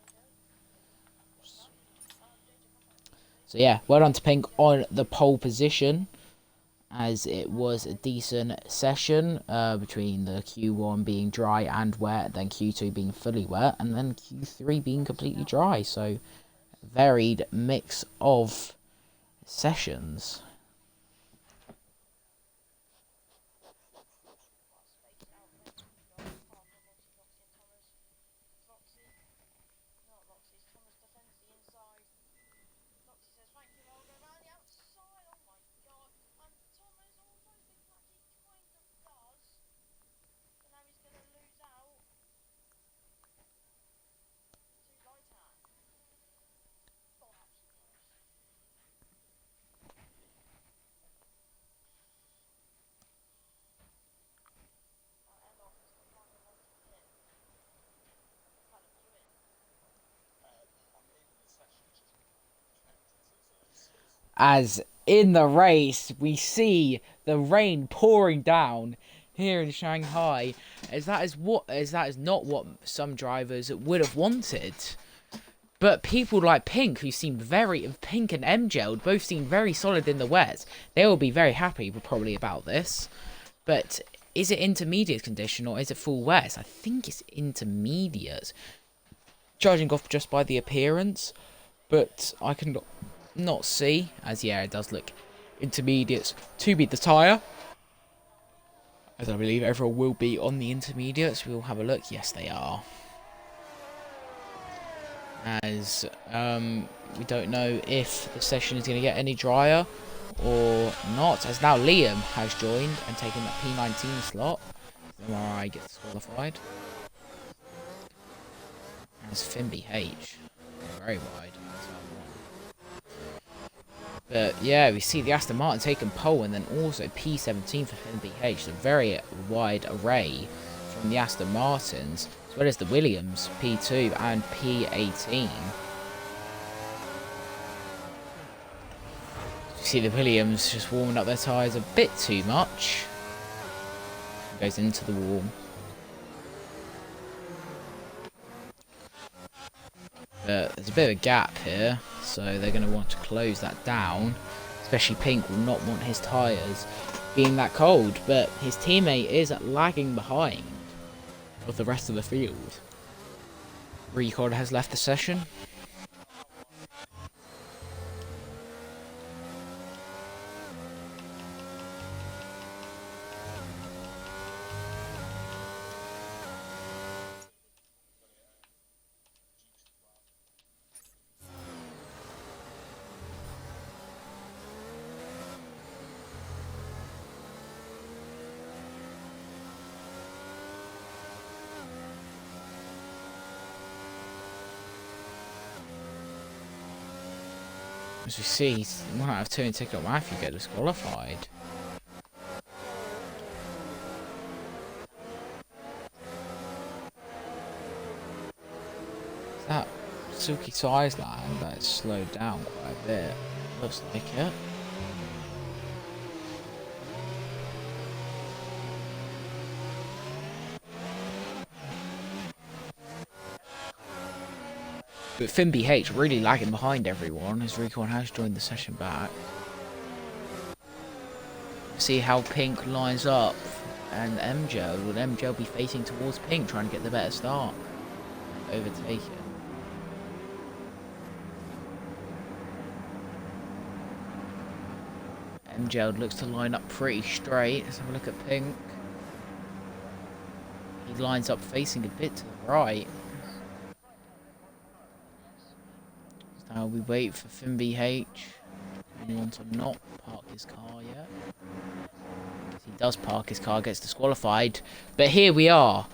So yeah, well done to Pink on the pole position, as it was a decent session between the Q1 being dry and wet, then Q2 being fully wet, and then Q3 being completely dry. So varied mix of sessions. As in the race, we see the rain pouring down here in Shanghai, as that is not what some drivers would have wanted. But people like Pink, who seemed Pink and MGL both seemed very solid in the wet. They will be very happy probably about this. But is it intermediate condition or is it full wet? I think it's intermediate. Judging off just by the appearance, but I can not see, as yeah, it does look intermediate to be the tyre, as I believe everyone will be on the intermediates. We'll have a look. Yes, they are. As we don't know if the session is going to get any drier or not, as now Liam has joined and taken that P19 slot. MRI gets qualified. As Fimby H, very wide. But yeah, we see the Aston Martin taking pole, and then also P17 for Fimby H. A very wide array from the Aston Martins, as well as the Williams P2 and P18. You see the Williams just warming up their tyres a bit too much. Goes into the wall. But there's a bit of a gap here, so they're going to want to close that down. Especially Pink will not want his tyres being that cold, but his teammate is lagging behind of the rest of the field. Recon has left the session. As we see, 1 out of 2 in Ticket Matthew get disqualified. Is that Silky Size line that it's slowed down quite a bit? Looks like it. But Fimby H really lagging behind everyone as Recon has joined the session back. See how Pink lines up and MGL. Will MGL be facing towards Pink, trying to get the better start? Overtake it. MGL looks to line up pretty straight. Let's have a look at Pink. He lines up facing a bit to the right. Now we wait for Fimby H. Anyone to not park his car yet. He does park his car, gets disqualified. But here we are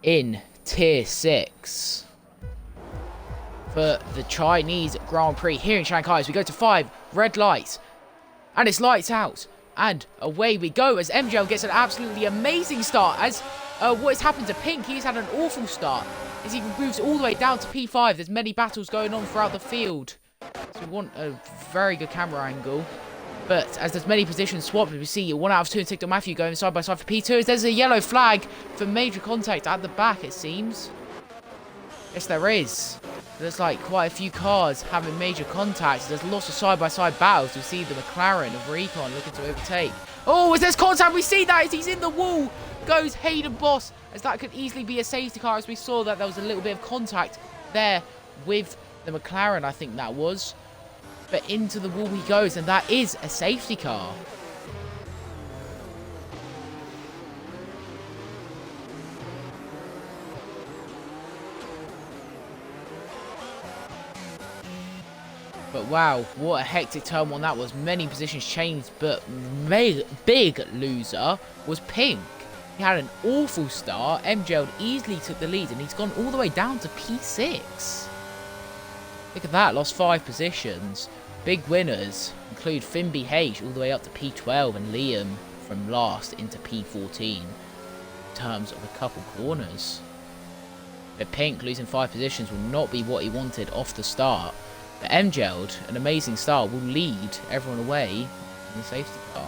in Tier 6 for the Chinese Grand Prix here in Shanghai. As we go to 5 red lights. And it's lights out. And away we go as MGL gets an absolutely amazing start. As what has happened to Pink, he's had an awful start. As he moves all the way down to P5. There's many battles going on throughout the field. So we want a very good camera angle. But as there's many positions swapped, we see 1 out of 2 and TikTok Matthew going side by side for P2. As there's a yellow flag for major contact at the back, it seems. Yes, there is. there's like quite a few cars having major contacts. There's lots of side-by-side battles. We see the McLaren of Recon looking to overtake. Oh, as there's contact, we see that as he's in the wall. Goes Hayden Boss, as that could easily be a safety car, as we saw that there was a little bit of contact there with the McLaren, I think that was. But into the wall he goes, and that is a safety car. But wow, what a hectic turn one that was. Many positions changed, but big loser was Pink. He had an awful start. MJL easily took the lead, and he's gone all the way down to P6. Look at that, lost 5 positions. Big winners include Finby H all the way up to P12, and Liam from last into P14 in terms of a couple corners. But Pink losing 5 positions will not be what he wanted off the start. But MJL, an amazing start, will lead everyone away in the safety car.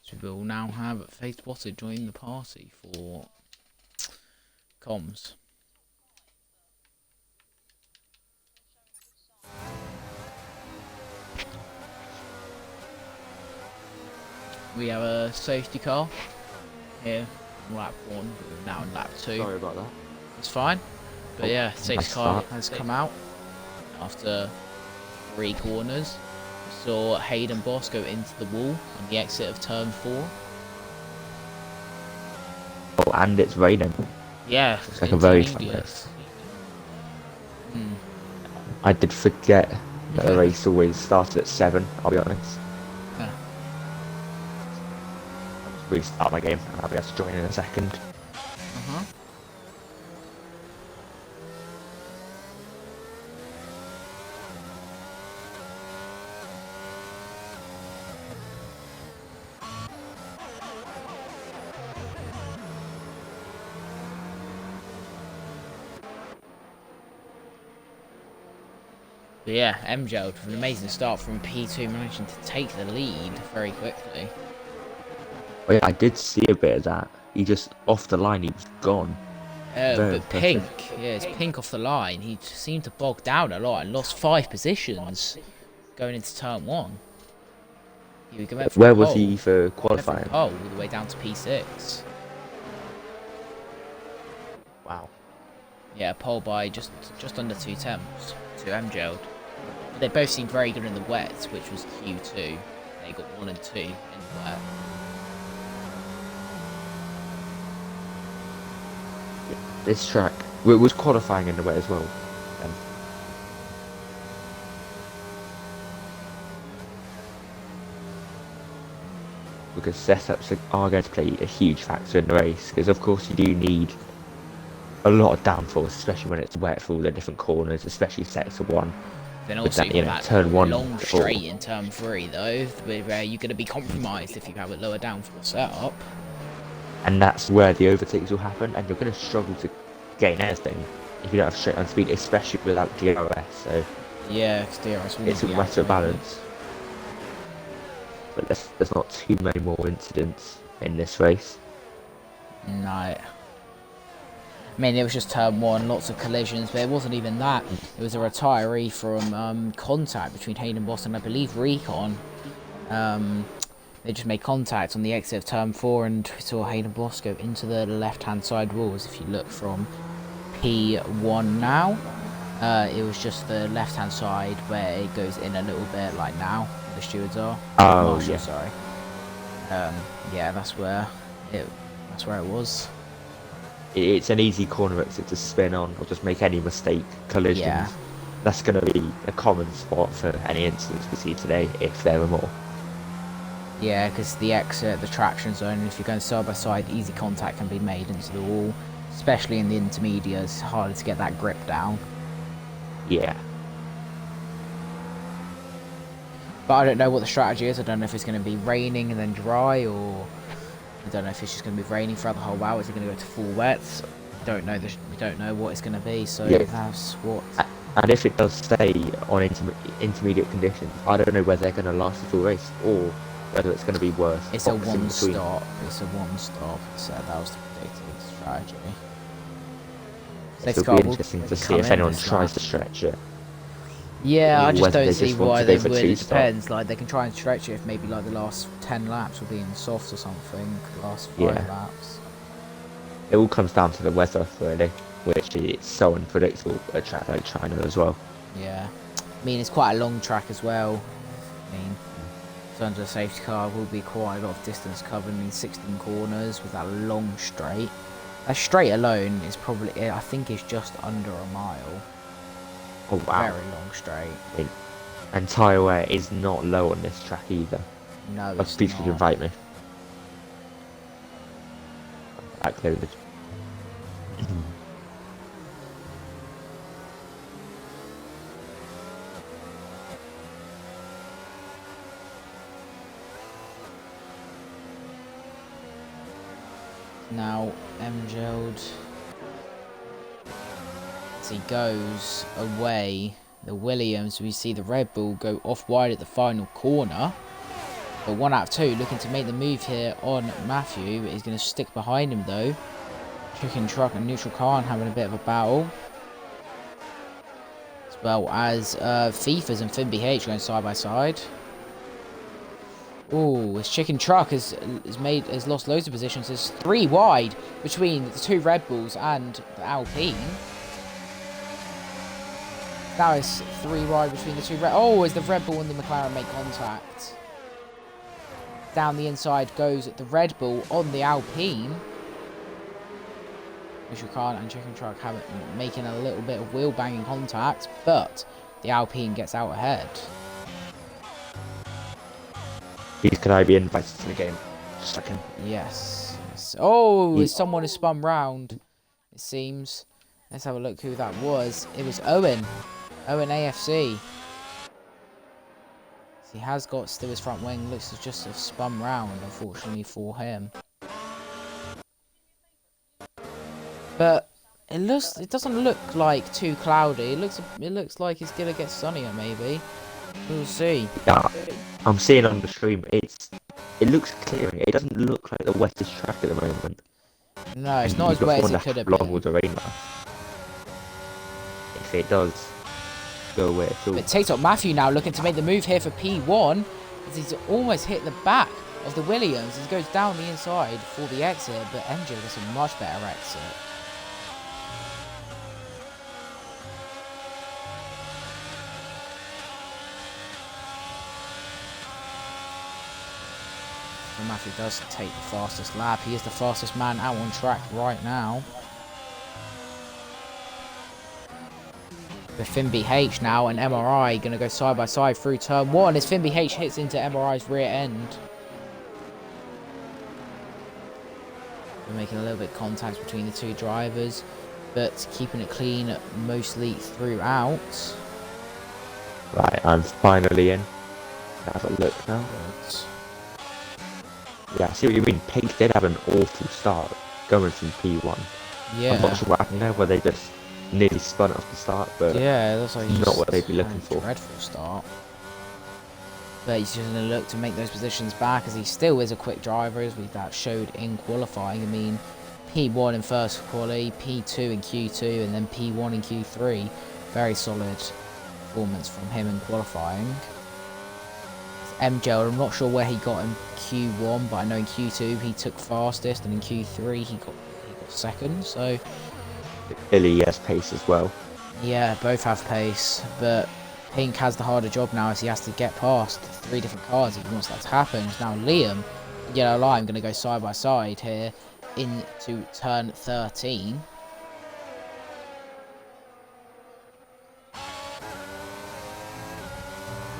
So we will now have Faith Potter join the party for comms. We have a safety car here, lap 1, but we're now in lap 2. Sorry about that. It's fine. But yeah, safety car has come out after 3 corners. We saw Hayden Boss go into the wall on the exit of turn 4. Oh, and it's raining. Yeah, it's like a very fun race. I did forget that the race always started at 7, I'll be honest. Yeah. I'll just restart my game and I'll be able to join in a second. But yeah, MJL with an amazing start from P2, managing to take the lead very quickly. Oh yeah, I did see a bit of that. He just, off the line, he was gone. But Pink, yeah, it's Pink off the line. He seemed to bog down a lot and lost 5 positions going into turn 1. Where was he for qualifying? All the way down to P6. Wow. Yeah, pole by just under 2 temps to MJL. They both seemed very good in the wet, which was Q2. They got 1 and 2 in the wet. This track was qualifying in the wet as well. Because setups are going to play a huge factor in the race, because of course you do need a lot of downforce, especially when it's wet for all the different corners, especially sector 1. Then also that, you've got that turn 1 long straight in turn 3 though, where you're going to be compromised if you have a lower downforce setup. And that's where the overtakes will happen, and you're going to struggle to gain anything if you don't have straight on speed, especially without DRS. So yeah, because DRS will it's a matter of balance. But there's not too many more incidents in this race. No. I mean, it was just turn 1, lots of collisions, but it wasn't even that. It was a retiree from contact between Hayden Boss and I believe Recon. They just made contact on the exit of turn 4, and we saw Hayden Boss go into the left-hand side walls. If you look from P1 now, it was just the left-hand side where it goes in a little bit, like now, the stewards are. Oh, Marshall, yeah. Sorry. Yeah, that's where it was. It's an easy corner exit to spin on or just make any mistake collisions. Yeah. That's going to be a common spot for any incidents we see today, if there are more. Yeah, because the exit, the traction zone, if you're going side by side, easy contact can be made into the wall, especially in the intermediates. It's harder to get that grip down. Yeah. But I don't know what the strategy is. I don't know if it's going to be raining and then dry, or I don't know if it's just going to be raining throughout the whole hour. Is it going to go to full wets? Don't know. We don't know what it's going to be. So Yeah. that's what. And if it does stay on intermediate conditions, I don't know whether they're going to last the full race or whether it's going to be worse. It's a boxing one between. stop. It's a one stop. So that was the predicted strategy. It'll be interesting to see if anyone tries to stretch it. Yeah, I just whether don't they see just want why to they go for would. two It stop. depends. Like they can try and stretch it if maybe like the last 10 laps will be in softs or something. Last 5 Yeah. laps. It all comes down to the weather, really, which is so unpredictable at a track like China as well. Yeah. I mean, it's quite a long track as well. I mean, so under the safety car will be quite a lot of distance covered. I mean, 16 corners with that long straight. That straight alone is probably, I think, is just under a mile. Oh wow! Very long straight. And tyre wear is not low on this track either. No, Oh, it's please could you not. invite me? Backloaded. Now, Mjeld, as he goes away, the Williams, we see the Red Bull go off wide at the final corner. But 1 out of 2 looking to make the move here on Matthew. He's going to stick behind him though. Chicken Truck and Neutral Khan having a bit of a battle. As well as FIFAs and FinBH going side by side. Oh, his Chicken Truck has lost loads of positions. There's 3 wide between the 2 Red Bulls and the Alpine. Now it's 3 wide between the 2 Red. Oh, as the Red Bull and the McLaren make contact. Down the inside goes the Red Bull on the Alpine. Neutral Khan and Chicken Truck making a little bit of wheel banging contact, but the Alpine gets out ahead. Please could I be invited to the game? Just a second. Yes. Oh, someone has spun round, it seems. Let's have a look who that was. It was Owen. Owen AFC. He has got still his front wing. Looks to just have spun round, unfortunately for him. But it doesn't look like too cloudy. It looks like it's gonna get sunnier maybe. We'll see. Yeah, I'm seeing on the stream. It looks clear. It doesn't look like the wettest track at the moment. No, it's not as wet as it could have Long been. with the rain last. If it does go away at all. But Tate Matthew now looking to make the move here for P1 as he's almost hit the back of the Williams. He goes down the inside for the exit, but MJ does a much better exit. And Matthew does take the fastest lap. He is the fastest man out on track right now. With FinBH now and MRI going to go side by side through turn 1 as FinBH hits into MRI's rear end. We're making a little bit of contact between the 2 drivers, but keeping it clean mostly throughout. Right, I'm finally in. Have a look now. Yeah, I see what you mean. Pace did have an awful start going from P1. Yeah. I'm not sure what happened there, where they just nearly spun off the start, but yeah, that's like not what they'd be looking for. Dreadful start. But he's just going to look to make those positions back as he still is a quick driver, as that showed in qualifying. I mean, P1 in first quali, P2 in Q2, and then P1 in Q3. Very solid performance from him in qualifying. MJ, I'm not sure where he got in Q1, but I know in Q2 he took fastest, and in Q3 he got second. So Billy has pace as well. yeah, both have pace, but Pink has the harder job now as he has to get past 3 different cars if he wants that to happen. Now Liam, yellow line, going to go side by side here into turn 13.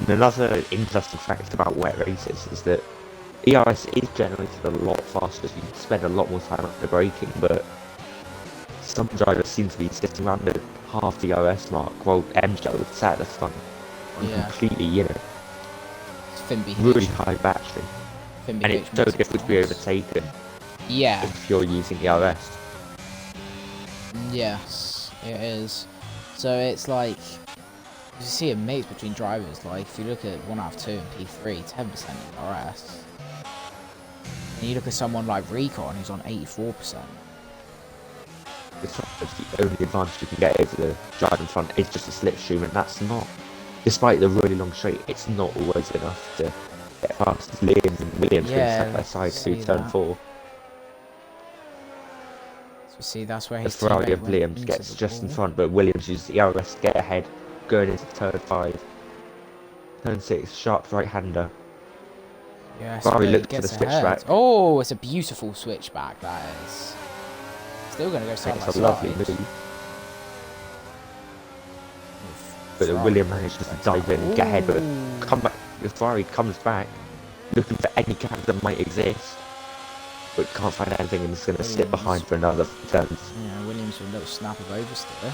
And another interesting fact about wet races is that ERS is generated a lot faster, so you can spend a lot more time after braking, but some drivers seem to be sitting around the half DRS mark, while MJ sat at the front, on Yeah. completely, It's Finby really Hitch. high battery. Finby And Hitch it's so makes it difficult to be nice. overtaken Yeah. if you're using the RS. Yes, it is. So it's like you see a mix between drivers. Like if you look at 1 out of 2 and P3, 10% RS. And you look at someone like Recon, who's on 84%. It's not the only advantage you can get over the drive in front is just a slipstream, and that's not, despite the really long straight, it's not always enough to get past Liam and Williams going Yeah, side by side through see turn that. 4. So see, that's where The his Ferrari teammate of went Williams into gets the just in wall. front, but Williams uses the RS to get ahead, going into turn 5. Turn 6, sharp right-hander. Yeah, Ferrari so looked he for the gets switchback. ahead. Oh, it's a beautiful switchback, that is. Still going to go side by It's a lovely side. move, With but the Ferrari Williams manages to back dive in and get ahead, but Ooh. the Ferrari comes back, looking for any gap that might exist, but can't find anything and is going to sit Williams. behind for another few turns. Yeah, Williams with a little snap of oversteer.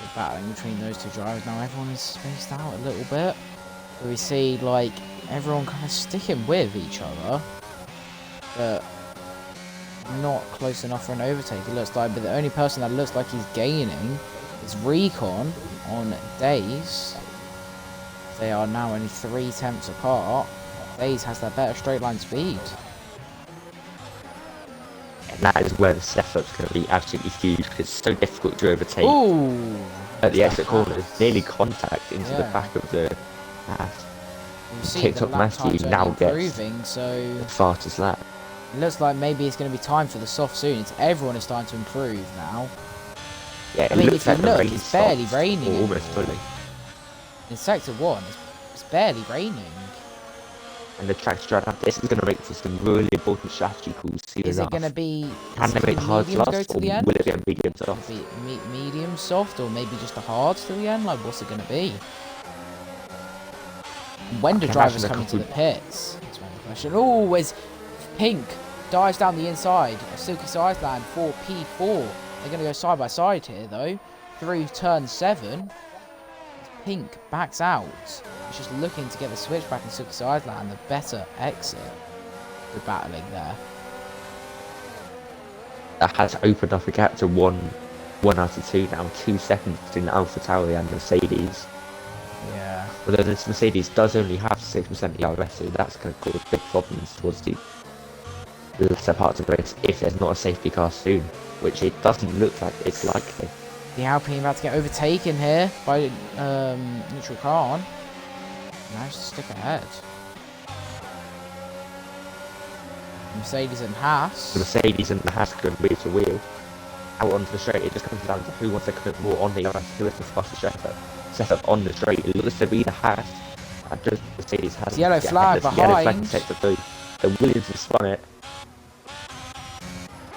We're battling between those two drivers now. Everyone is spaced out a little bit. So we see like everyone kind of sticking with each other, but not close enough for an overtake. It looks like, but the only person that looks like he's gaining is Recon on Days. They are now only 3 tenths apart. Days has that better straight line speed. And that is where the setup's going to be absolutely huge, because it's so difficult to overtake Ooh! at the That's exit the corners. Haas. Nearly contact into the Yeah. back of the Haas. You see Kicked the up lap Matthew, times are now gets improving, so the fastest lap. it looks like maybe it's going to be time for the soft soon. It's everyone is starting to improve now. Yeah, I mean, looks if you like the look, rain it's barely stopped, raining or almost anymore. fully. In Sector 1, it's barely raining. And the track's dried out. This is going to make for some really important strategy calls soon Is it enough. going to be... Can is they it make gonna hard mediums go last, to or the end? will it be a medium Will soft? it be medium soft, or maybe just a hard to the end? Like, what's it going to be? When do can drivers imagine a come into the couple- pits? That's my question. Oh, where's Pink? Dives down the inside of Silky Sideland for P4. They're going to go side by side here, though. Through turn 7. Pink backs out. He's just looking to get the switchback in Silky Sideland, the better exit. Good battling there. That has opened up a gap to one out of 2 now, 2 seconds between Alpha Tauri and Mercedes. Yeah. Although this Mercedes does only have 6% ERS, so that's going to cause big problems towards the latter parts of the race if there's not a safety car soon, which it doesn't look like it's likely. The Alpine about to get overtaken here by Neutral Khan. Managed to stick ahead. Mercedes and Haas. The Mercedes and the Haas going wheel to wheel out onto the straight. It just comes down to who wants to put more on the ERS, who has the fastest setup on the straight. It looks to be the Haas. And just Mercedes has Yellow flag Yellow flag in behind. sector 3. The Williams has spun it.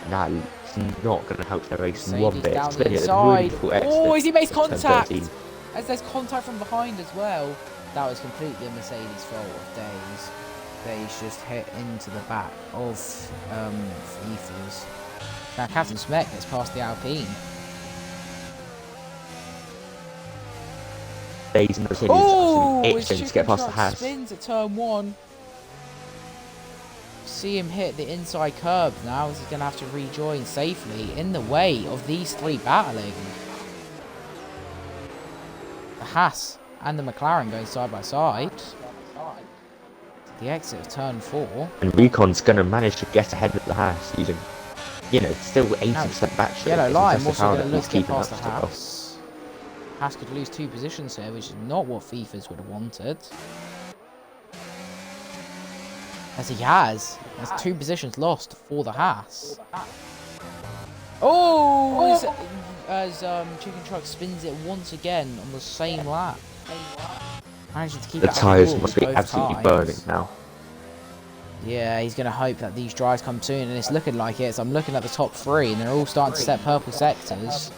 That's not going to help the race one Mercedes bit. down the Especially at inside. really difficult exit Oh, as he makes of turn contact! 13. As there's contact from behind as well. That was completely a Mercedes fault of Days. Days just hit into the back of Fifa's. Now Captain Smek gets past the Alpine. Days and Mercedes Oh, actually his itching to chicken get past the truck Haas. spins at turn 1. See him hit the inside curb now as he's going to have to rejoin safely in the way of these 3 battling. The Haas and the McLaren going side by side. The exit of turn 4. And Recon's going to manage to get ahead of the Haas using, still 80% battery. Yellow It's line impressive also how going to that look he's to get keeping past the up so well. Haas. Haas could lose 2 positions here, which is not what FIFA's would have wanted. As he has. There's 2 positions lost for the Haas. Oh! As Chicken Truck spins it once again on the same lap. Managing to keep The it tyres outdoors must be both absolutely times. burning now. Yeah, he's going to hope that these drives come soon, and it's looking like it. So I'm looking at the top 3, and they're all starting to set purple sectors.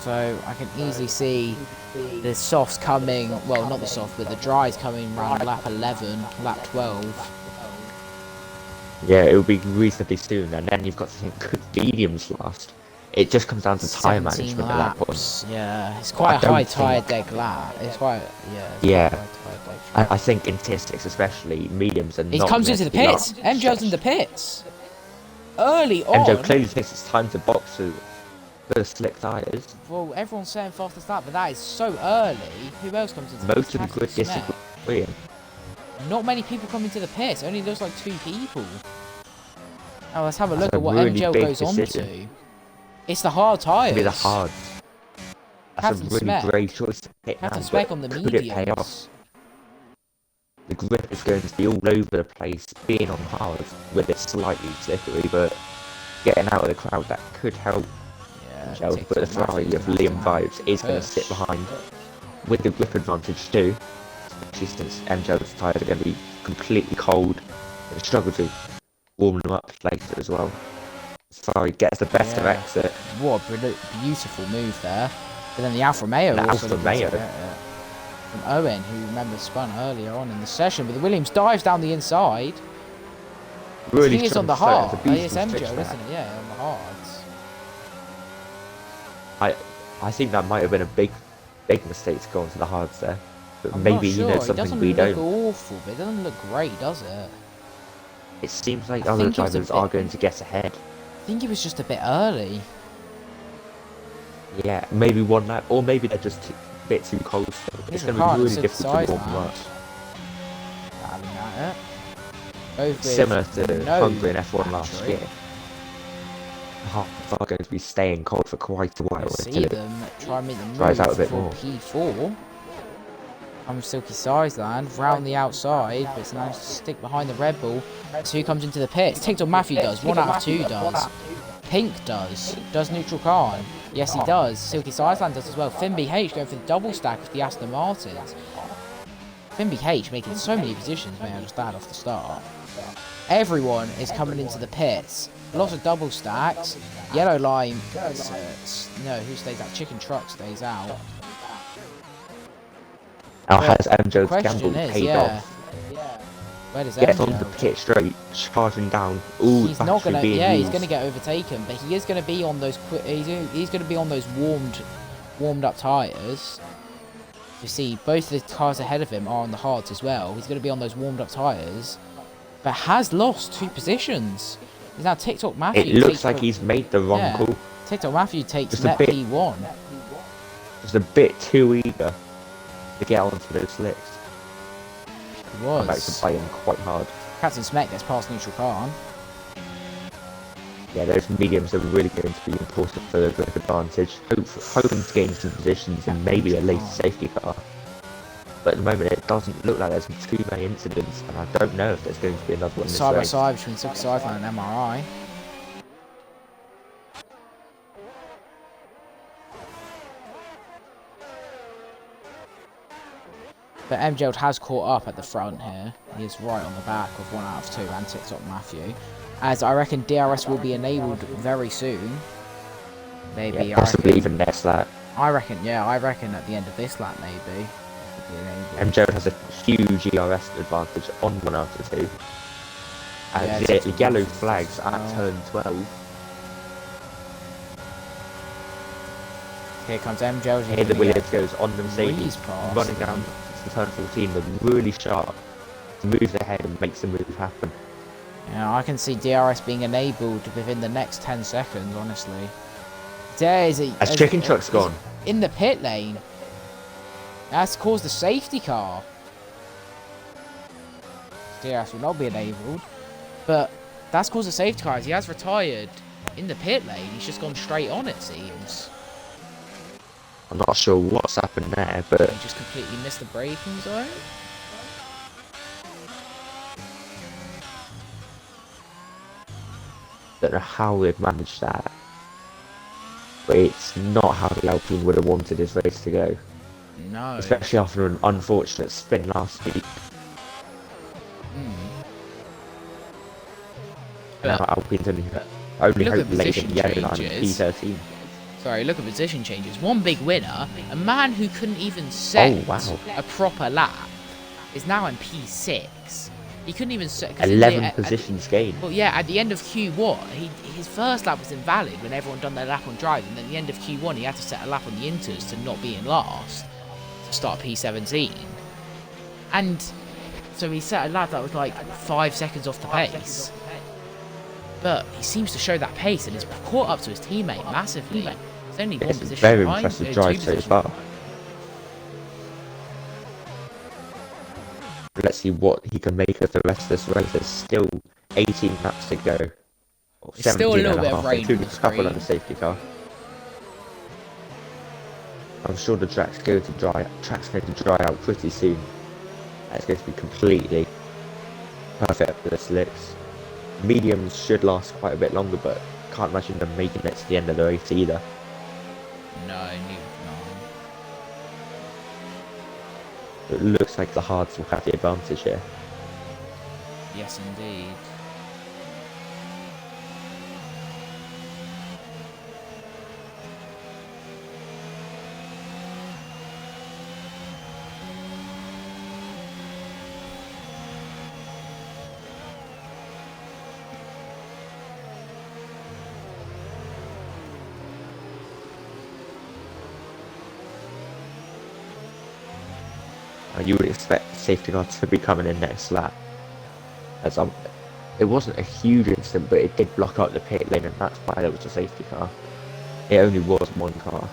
So I can easily see the softs coming, well, not the soft, but the dries coming around lap 11, lap 12. Yeah, it will be reasonably soon, and then you've got to think, could mediums last? It just comes down to tyre 17 management at that point. laps. Yeah, it's quite a don't high tyre think- deg lap. It's quite, yeah. It's Yeah. quite a high tyre deg. I think in Tier 6 especially, mediums are He not comes meant into the to be pits. last. MJ's in the pits. Early on. MJ clearly thinks it's time to box for the slick tyres. Well, everyone's saying fastest lap, but that is so early. Who else comes into the pits? Most of the grid Captain Smith. disagree. Not many people come into the pits. Only looks like 2 people. Oh, let's have a That's look a at what really MJ big goes on decision. to. It's the hard tyres. Maybe the hards. That's Captain a really Smack. brave choice to pick Captain now, Spec but on the could it pay off? mediums. The grip is going to be all over the place, being on hard with it slightly slippery, but getting out of the crowd, that could help. Yeah, But takes the off Ferrari Matthews of and Liam Aston Vibes is going to sit push. behind with the grip advantage too, especially since MJ's tyres are going to be completely cold and struggle to warm them up later as well. Ferrari gets the best of Yeah. exit. What a beautiful move there. But then the Alfa Romeo The also Alfa looking to Romeo. get it. From Owen, who remember spun earlier on in the session, but the Williams dives down the inside. Really He is on strong the start. hard. It's a Oh, it's beautiful MJ, stretch isn't there. it? Yeah, on the hards. I think that might have been a big mistake to go onto the hards there. But I'm maybe not you sure. know It something doesn't we look don't. awful, but it doesn't look great, does it? It seems like I other think it was a drivers are bit- going to get ahead. I think it was just a bit early. Yeah, maybe one lap, or maybe they're just a bit too cold still. Here's It's going to Ricciardo be really difficult to synthesised warm them that. up. Battling at it. Both with Similar to no Hungary and F1 last battery. year. Half are going to be staying cold for quite a while We'll until see it them try and make the move dries out a bit for more. P4. Comes Silky Sizeland round the outside, but it's managed to stick behind the Red Bull. So who comes into the pits? TikTok Matthew does. 1 out of 2 does. Pink does. Does Neutral Khan? Yes, he does. Silky Sizeland does as well. Finn BH going for the double stack of the Aston Martins. Finn BH making so many positions, may I just add off the start. Everyone is coming into the pits. Lots of double stacks. Yellow line. No, who stays out? Chicken Truck stays out. Now Well, has MJ's question gamble is, paid yeah. off? Where does Gets MJ on the go? pit straight, charging down. All He's not gonna. being Yeah, he's used. gonna get overtaken, but he is gonna be on those. He's gonna be on those warmed up tires. You see, both the cars ahead of him are on the hards as well. He's gonna be on those warmed up tires, but has lost 2 positions. He's now TikTok Matthew. It looks takes like the- he's made the wrong Yeah. call. TikTok Matthew takes Just a net bit. P1. Just a bit too eager to get onto those slicks. He I'm about to was. play him quite hard. Captain Smek gets past Neutral Khan. Yeah, those mediums are really going to be important for the grip advantage. Hoping to gain some positions and maybe a later safety car. But at the moment, it doesn't look like there's too many incidents, and I don't know if there's going to be another one this Side by race. side between Silky Sideline and MRI. But MJ has caught up at the front here. He is right on the back with 1 out of 2 and TikTok Matthew. As I reckon DRS will be enabled very soon. Maybe, Yeah, possibly even next lap. I reckon at the end of this lap maybe. It will be enabled. MJ has a huge ERS advantage on 1 out of 2. Yeah, And it's the a- yellow flags at well. turn 12. Here comes MJ. Here the Williams goes on the Mercedes, breeze past. running down to turn 14, they're really sharp. Moves ahead and makes the move happen. Yeah, I can see DRS being enabled within the next 10 seconds, honestly. There is a... As Chicken Truck's gone. In the pit lane. That's caused a safety car. DRS will not be enabled. But that's caused a safety car as he has retired in the pit lane. He's just gone straight on, it seems. I'm not sure what's happened there, but He just completely missed the braking zone. don't know how they've managed that. But it's not how the Alpine would have wanted his race to go. No. Especially after an unfortunate spin last week. Now But Alpine's only look hope at late in position the yellow line changes. P13. Sorry, look at position changes. One big winner. A man who couldn't even set Oh, wow. a proper lap is now in P6. He couldn't even set... 11 positions gained. Well, yeah, at the end of Q1, his first lap was invalid when everyone done their lap on drive, and then at the end of Q1, he had to set a lap on the inters to not be in last, to start P17. And so he set a lap that was like 5 seconds off the pace. But he seems to show that pace and has caught up to his teammate massively. It's only one It's a position very behind, impressive two drive so positions far. Let's see what he can make of the rest of this race. There's still 18 laps to go. Or It's still a 17 little and bit of half, rain on including the a couple screen. on the safety car. I'm sure the track's going to dry out pretty soon. It's going to be completely perfect for the slicks. Mediums should last quite a bit longer, but can't imagine them making it to the end of the race either. No, neither can It looks like the hards will have the advantage here. I. Yes, indeed. You would expect the safety car to be coming in next lap. As it wasn't a huge incident, but it did block up the pit lane, and that's why there was a safety car. It only was one car,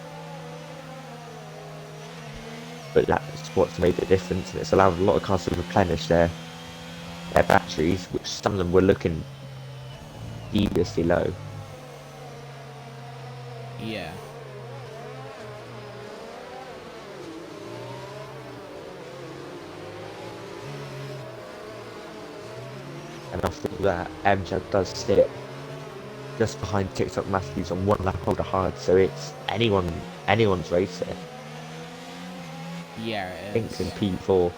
but that's what's made the difference, and it's allowed a lot of cars to replenish their batteries, which some of them were looking deviously low. Yeah. And after that, MJ does sit just behind TikTok Matthews on one lap older hard, so it's anyone's race here. Yeah, it Pink's in is. P4.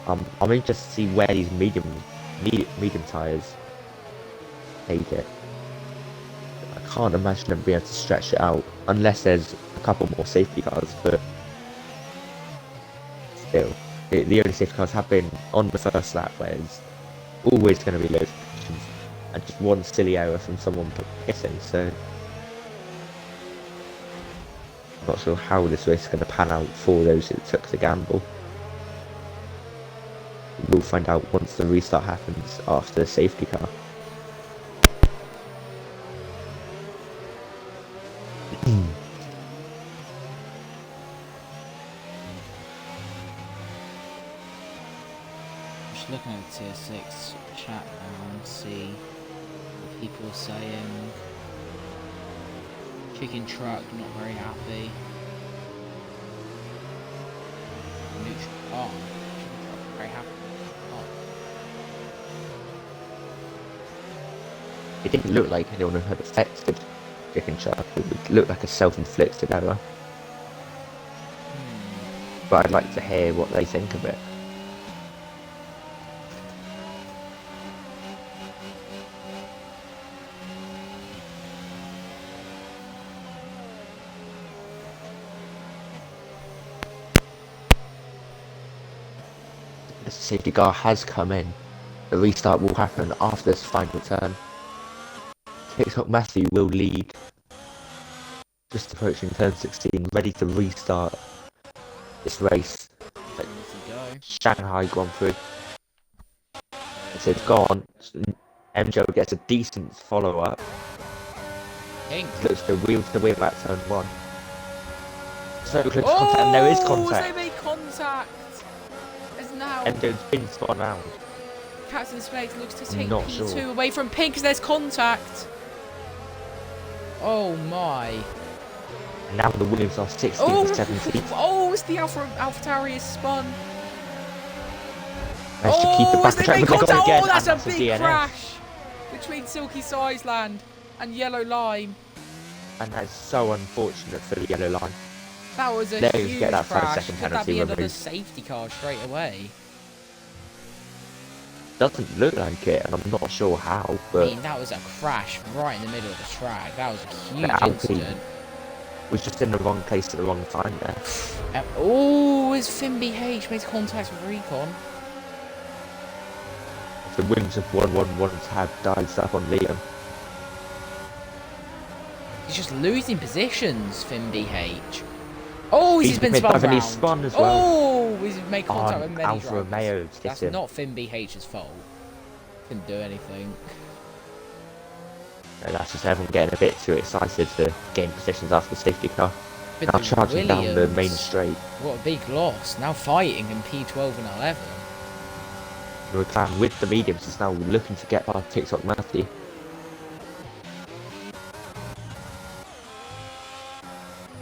I'm interested to see where these medium tyres take it. I can't imagine them being able to stretch it out unless there's a couple more safety cars, but still, the only safety cars have been on the first lap, where it's always going to be low conditions, and just one silly error from someone pitting, so I'm not sure how this race is going to pan out for those who took the gamble. We'll find out once the restart happens after the safety car. Just looking at the tier 6 chat now and see what people are saying. Chicken truck, not very happy. Neutral, oh, chicken truck, very happy. Oh. It didn't look like anyone had affected Chicken Shark. It looked like a self-inflicted error. But I'd like to hear what they think of it. The safety car has come in. The restart will happen after this final turn. TikTok Matthew will lead. Just approaching turn 16, ready to restart this race. Ready to go. Shanghai Grand Prix. So it's gone. MJ gets a decent follow up. Pink. Looks to wheel at turn 1. So close contact, and there is contact. They made contact. As now MJ's been spun round. Captain Spade looks to take Not P2 sure. away from Pink because there's contact. Oh my. And now the Williams are 16 Oh, to 17. oh, it's the AlphaTauri is spun. Managed to keep the back they track, made but they got contact. again, Oh, that's a and big DNF. crash between Silky Sizeland and Yellow Lime. And that's so unfortunate for the yellow line. That was a There you huge get that crash. 5-second Could that penalty be another removed. safety car straight away? doesn't look like it, and I'm not sure how, I but mean, that was a crash right in the middle of the track. That was a huge Alpine incident. was just in the wrong place at the wrong time there. Oh, is Finn BH made contact with Recon? The Williams of 111 tab dives up on Liam. He's just losing positions, Finn BH. Oh, he's been made spun and round. he's spun as well. Oh, he's made contact with many Alfa drivers. Romeo hit That's him. not Finn BH's fault. Couldn't do anything. No, that's just everyone getting a bit too excited to gain positions after the safety car. But Now the charging down the Williams, main straight. What a big loss. Now fighting in P12 and 11. The McLaren with the mediums is now looking to get past TikTok Murphy.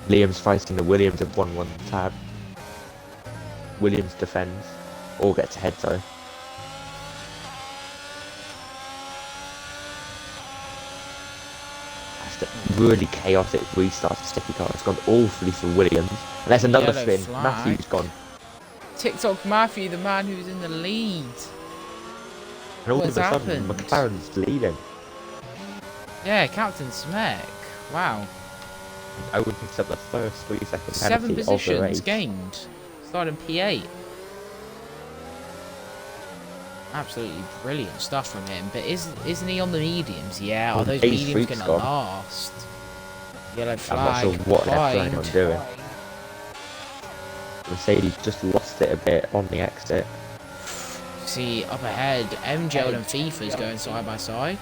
Liam's fighting the Williams of 1-1 tab. Williams defends, or gets ahead though. That's a really chaotic restart of safety car. It's gone awfully for Williams. And there's another Yellow spin. flag. Matthew's gone. TikTok Matthew, the man who's in the lead. And all What's of a sudden, happened? McLaren's leading. Yeah, Captain Smek. Wow. Owen picks up the first 3-second 7 penalty of the positions race. gained. Starting P8. Absolutely brilliant stuff from him. But isn't he on the mediums? Yeah, are those Ace mediums Freak's going to gone. last? Yellow I'm flag. not sure what they're planning on applied. doing. Mercedes just lost it a bit on the exit. See, up ahead, MGL and FIFA's going side by side.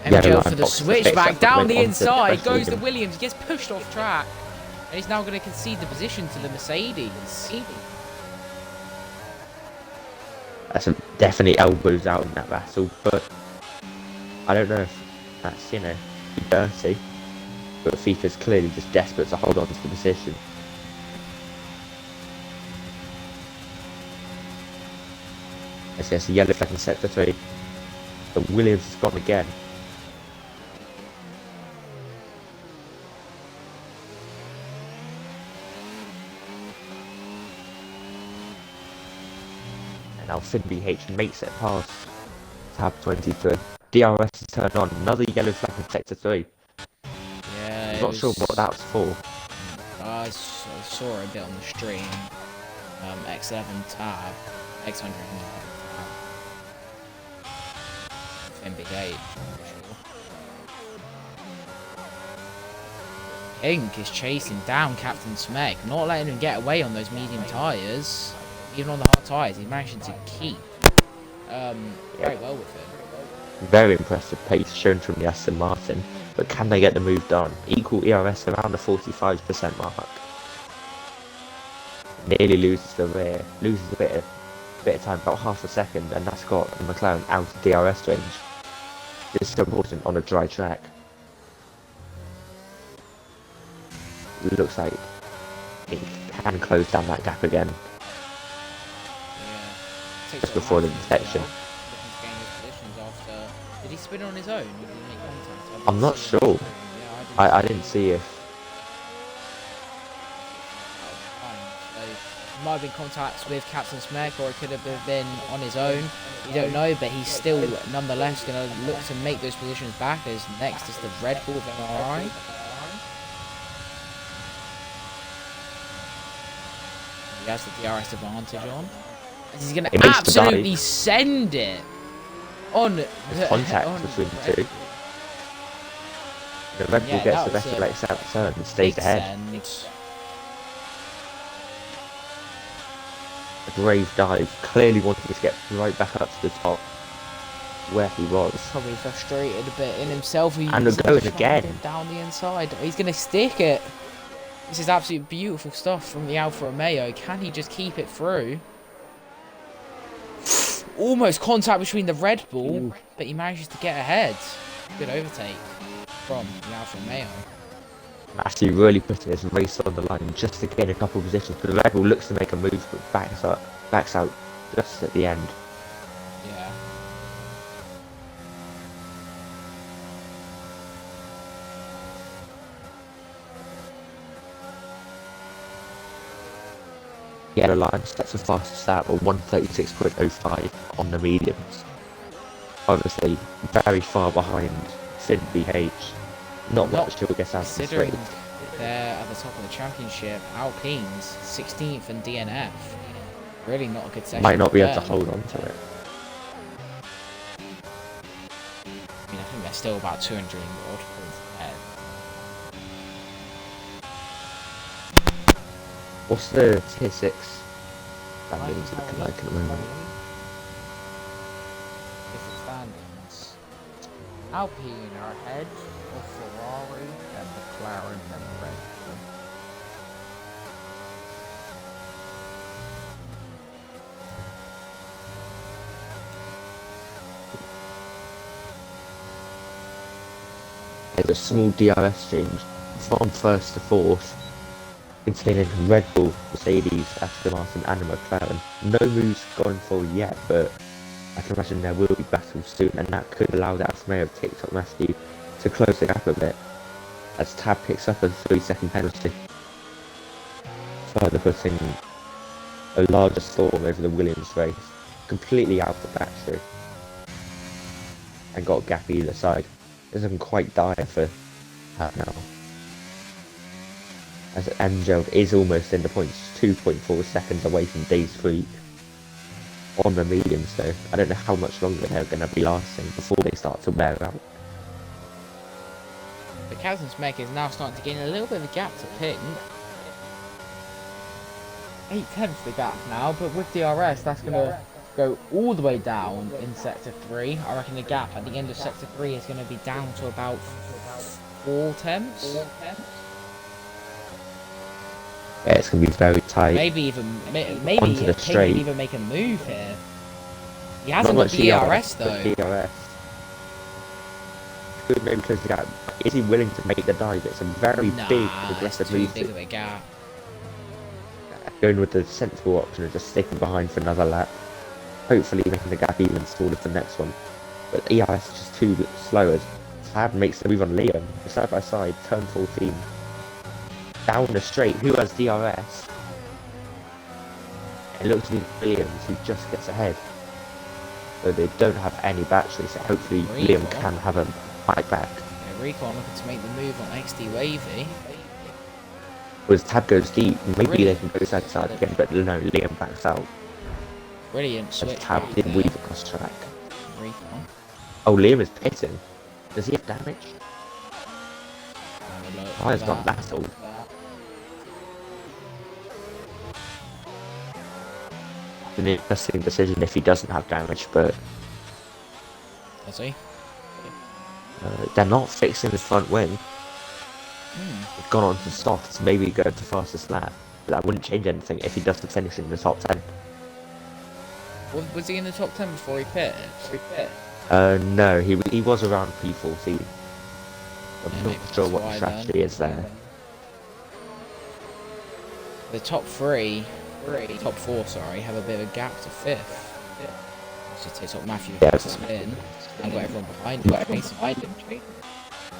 Yellow MGL line for the box to switch fix back up down the the wing onto inside. the Goes the medium. Williams. He gets pushed off track. And he's now going to concede the position to the Mercedes. That's definitely elbows out in that battle, but I don't know if that's, dirty. But FIFA's clearly just desperate to hold on to the position. Let's get a yellow flag in sector 3. But Williams has gone again. And now Finn BH makes it past tab 23. DRS is turned on. Another yellow flag in sector 3. Yeah, I'm not sure what that was for. I saw it a bit on the stream. X11 tab. X100 tab. MBA, for sure. Pink is chasing down Captain Smek, not letting him get away on those medium tyres. Even on the hard tyres, he's managing to keep very well with him. Very impressive pace shown from the Aston Martin, but can they get the move done? Equal ERS around the 45% mark. Nearly loses the rear, loses a bit of time, about half a second, and that's got the McLaren out of DRS range. This is so important on a dry track. It looks like it can close down that gap again. Yeah. Just before the detection. Did he spin on his own? Or did he make contact? I'm not sure. Yeah, I didn't see if... Might have been contacts with Captain Smek, or it could have been on his own. You don't know, but he's still nonetheless going to look to make those positions back. As next is the Red Bull of MRI. He has the DRS advantage on. And he's going It to makes the absolutely dive. send it on There's contact between the two. The Red Bull Yeah, gets that the was better a legs out turn and stays big ahead. send. A brave dive, clearly wanting to get right back up to the top where he was. Probably frustrated a bit in himself. He's And they're going trying to again. get down the inside. He's going to stick it. This is absolutely beautiful stuff from the Alfa Romeo. Can he just keep it through? Almost contact between the Red Bull, but he manages to get ahead. Good overtake from the Alfa Romeo. Matthew really putting his race on the line just to gain a couple of positions, but the Red Bull looks to make a move but backs out just at the end. Yeah. Yellow line sets the fastest lap of 1:36.05 on the mediums. Honestly, very far behind Finn BH. Not much till it gets out of this race. Considering they're at the top of the championship, Alpine's 16th and DNF. Really not a good session. Might not be for able to them. hold on to it. I mean, I think they're still about 200 odd points ahead. What's the tier 6 standings looking like at the moment? Different standings. Alpine are ahead of Ferrari and McLaren and Red Bull. There's a small DRS change from first to fourth, containing Red Bull, Mercedes, Aston Martin and McLaren. No moves going forward yet, but I can imagine there will be battles soon, and that could allow the Alfa Romeo TikTok Matthew to close the gap a bit, as Tab picks up a 3-second penalty, further putting a larger storm over the Williams race, completely out of battery, and got a gap either side. It's looking quite dire for Tab now, as Angel is almost in the points, 2.4 seconds away from Dave's Freak on the mediums though. I don't know how much longer they're going to be lasting before they start to wear out. The Captain's Mech is now starting to gain a little bit of a gap to Pink. 8/10 the gap now, but with DRS that's going to go all the way down in Sector 3. I reckon the gap at the end of Sector 3 is going to be down to about 4/10. Yeah, it's going to be very tight. Maybe even maybe Onto the Pink straight. can even make a move here. He hasn't Not got much DRS though. DRS. Could maybe close the gap. Is he willing to make the dive? It's a very big, aggressive it's too move. big of a gap. Going with the sensible option of just sticking behind for another lap. Hopefully making the gap even smaller for the next one. But ERS is just too slow as Tab makes the move on Liam. Side by side, turn 14. Down the straight, who has DRS? It looks to be Williams who just gets ahead. So they don't have any battery, so hopefully Liam can have a fight back. Yeah, Recon looking to make the move on XD Wavy. As Tab goes deep, maybe Really? they can go side to side again, but no, Liam backs out. Brilliant As switch. Tab right did there. weave across track. Recon. Oh, Liam is pitting. Does he have damage? Have a look Oh, at it's not that old. An interesting decision if he doesn't have damage, but Does he? they're not fixing his front wing. Hmm. It's gone on to softs, maybe go to fastest lap. But that wouldn't change anything if he doesn't finish in the top 10. Was he in the top 10 before he pitted? No, he was around P14. Yeah, I'm maybe not sure that's what why the strategy is there. The top top four, sorry, have a bit of a gap to fifth. So it takes up Matthew Yeah. to spin and got everyone behind him.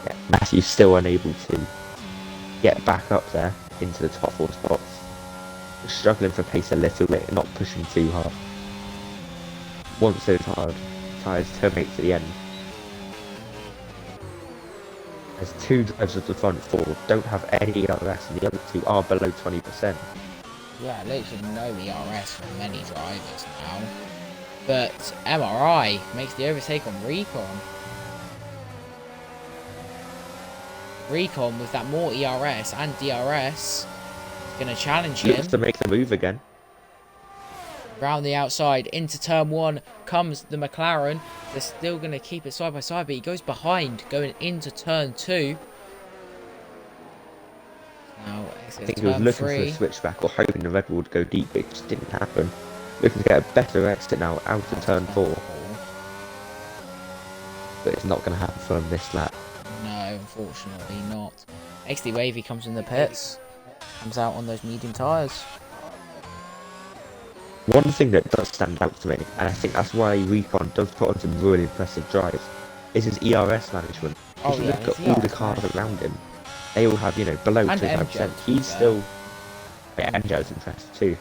Yeah, Matthew's still unable to get back up there into the top 4 spots. Struggling for pace a little bit, not pushing too hard. Once those hard tyres terminate to the end. There's 2 drivers at the front 4, don't have any ERS, and the other 2 are below 20%. Yeah, literally no ERS for many drivers now. But MRI makes the overtake on Recon. Recon with that more ERS and DRS is going to challenge him. Looks to make the move again. Round the outside into turn 1 comes the McLaren. They're still going to keep it side by side, but he goes behind going into turn 2. Now, I think he was looking for a switchback or hoping the Red Bull would go deep, but it just didn't happen. Looking to get a better exit now out of turn 4, but it's not going to happen for him this lap. No, unfortunately not. XD Wavy comes in the pits. Comes out on those medium tyres. One thing that does stand out to me, and I think that's why Recon does put on some really impressive drives, is his ERS management. If you look at all the cars around him, they all have, below And 25%. MJ, He's still... Yeah, MJ's impressive too.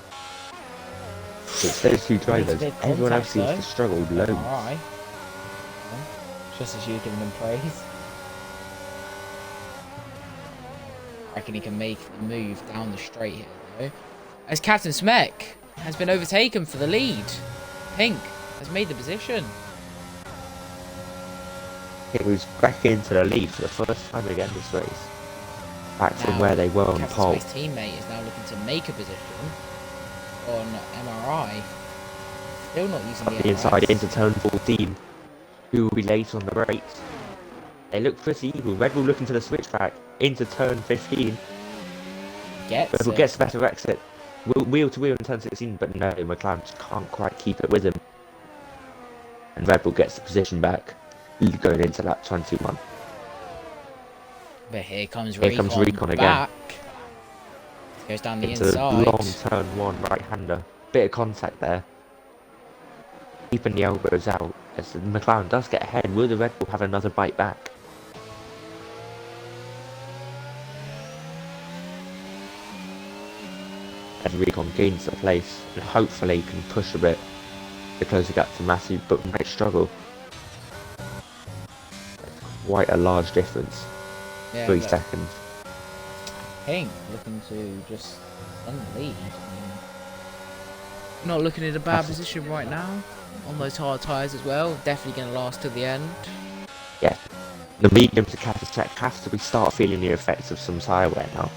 It's those two Needs a drivers. bit of Everyone else contact, seems to struggle loads. MRI. Just as you're giving them praise. I reckon he can make the move down the straight here, though. As Captain Smek has been overtaken for the lead. Pink has made the position. It was back into the lead for the first time again this race. Back from where they were on Captain pole. Smek's teammate is now looking to make a position on MRI. Still not using the The inside into turn 14. Who will be late on the brakes? They look pretty evil. Red Bull looking to the switchback into turn 15. Red Bull gets a better exit. Wheel to wheel in turn 16, but no, McLaren just can't quite keep it with him. And Red Bull gets the position back, going into lap 21. But here comes Recon again. Back. Goes down the Into inside. the long turn 1 right-hander. Bit of contact there. Keeping the elbows out as the McLaren does get ahead. Will the Red Bull have another bite back? As Recon gains the place and hopefully can push a bit to close the gap to Matthew, but might struggle. Quite a large difference. Yeah, 3 seconds. Pink looking to just run the lead. Not looking in a bad position right now. On those hard tyres as well. Definitely going to last till the end. Yeah. The medium to Captain Smek have to start feeling the effects of some tyre wear now.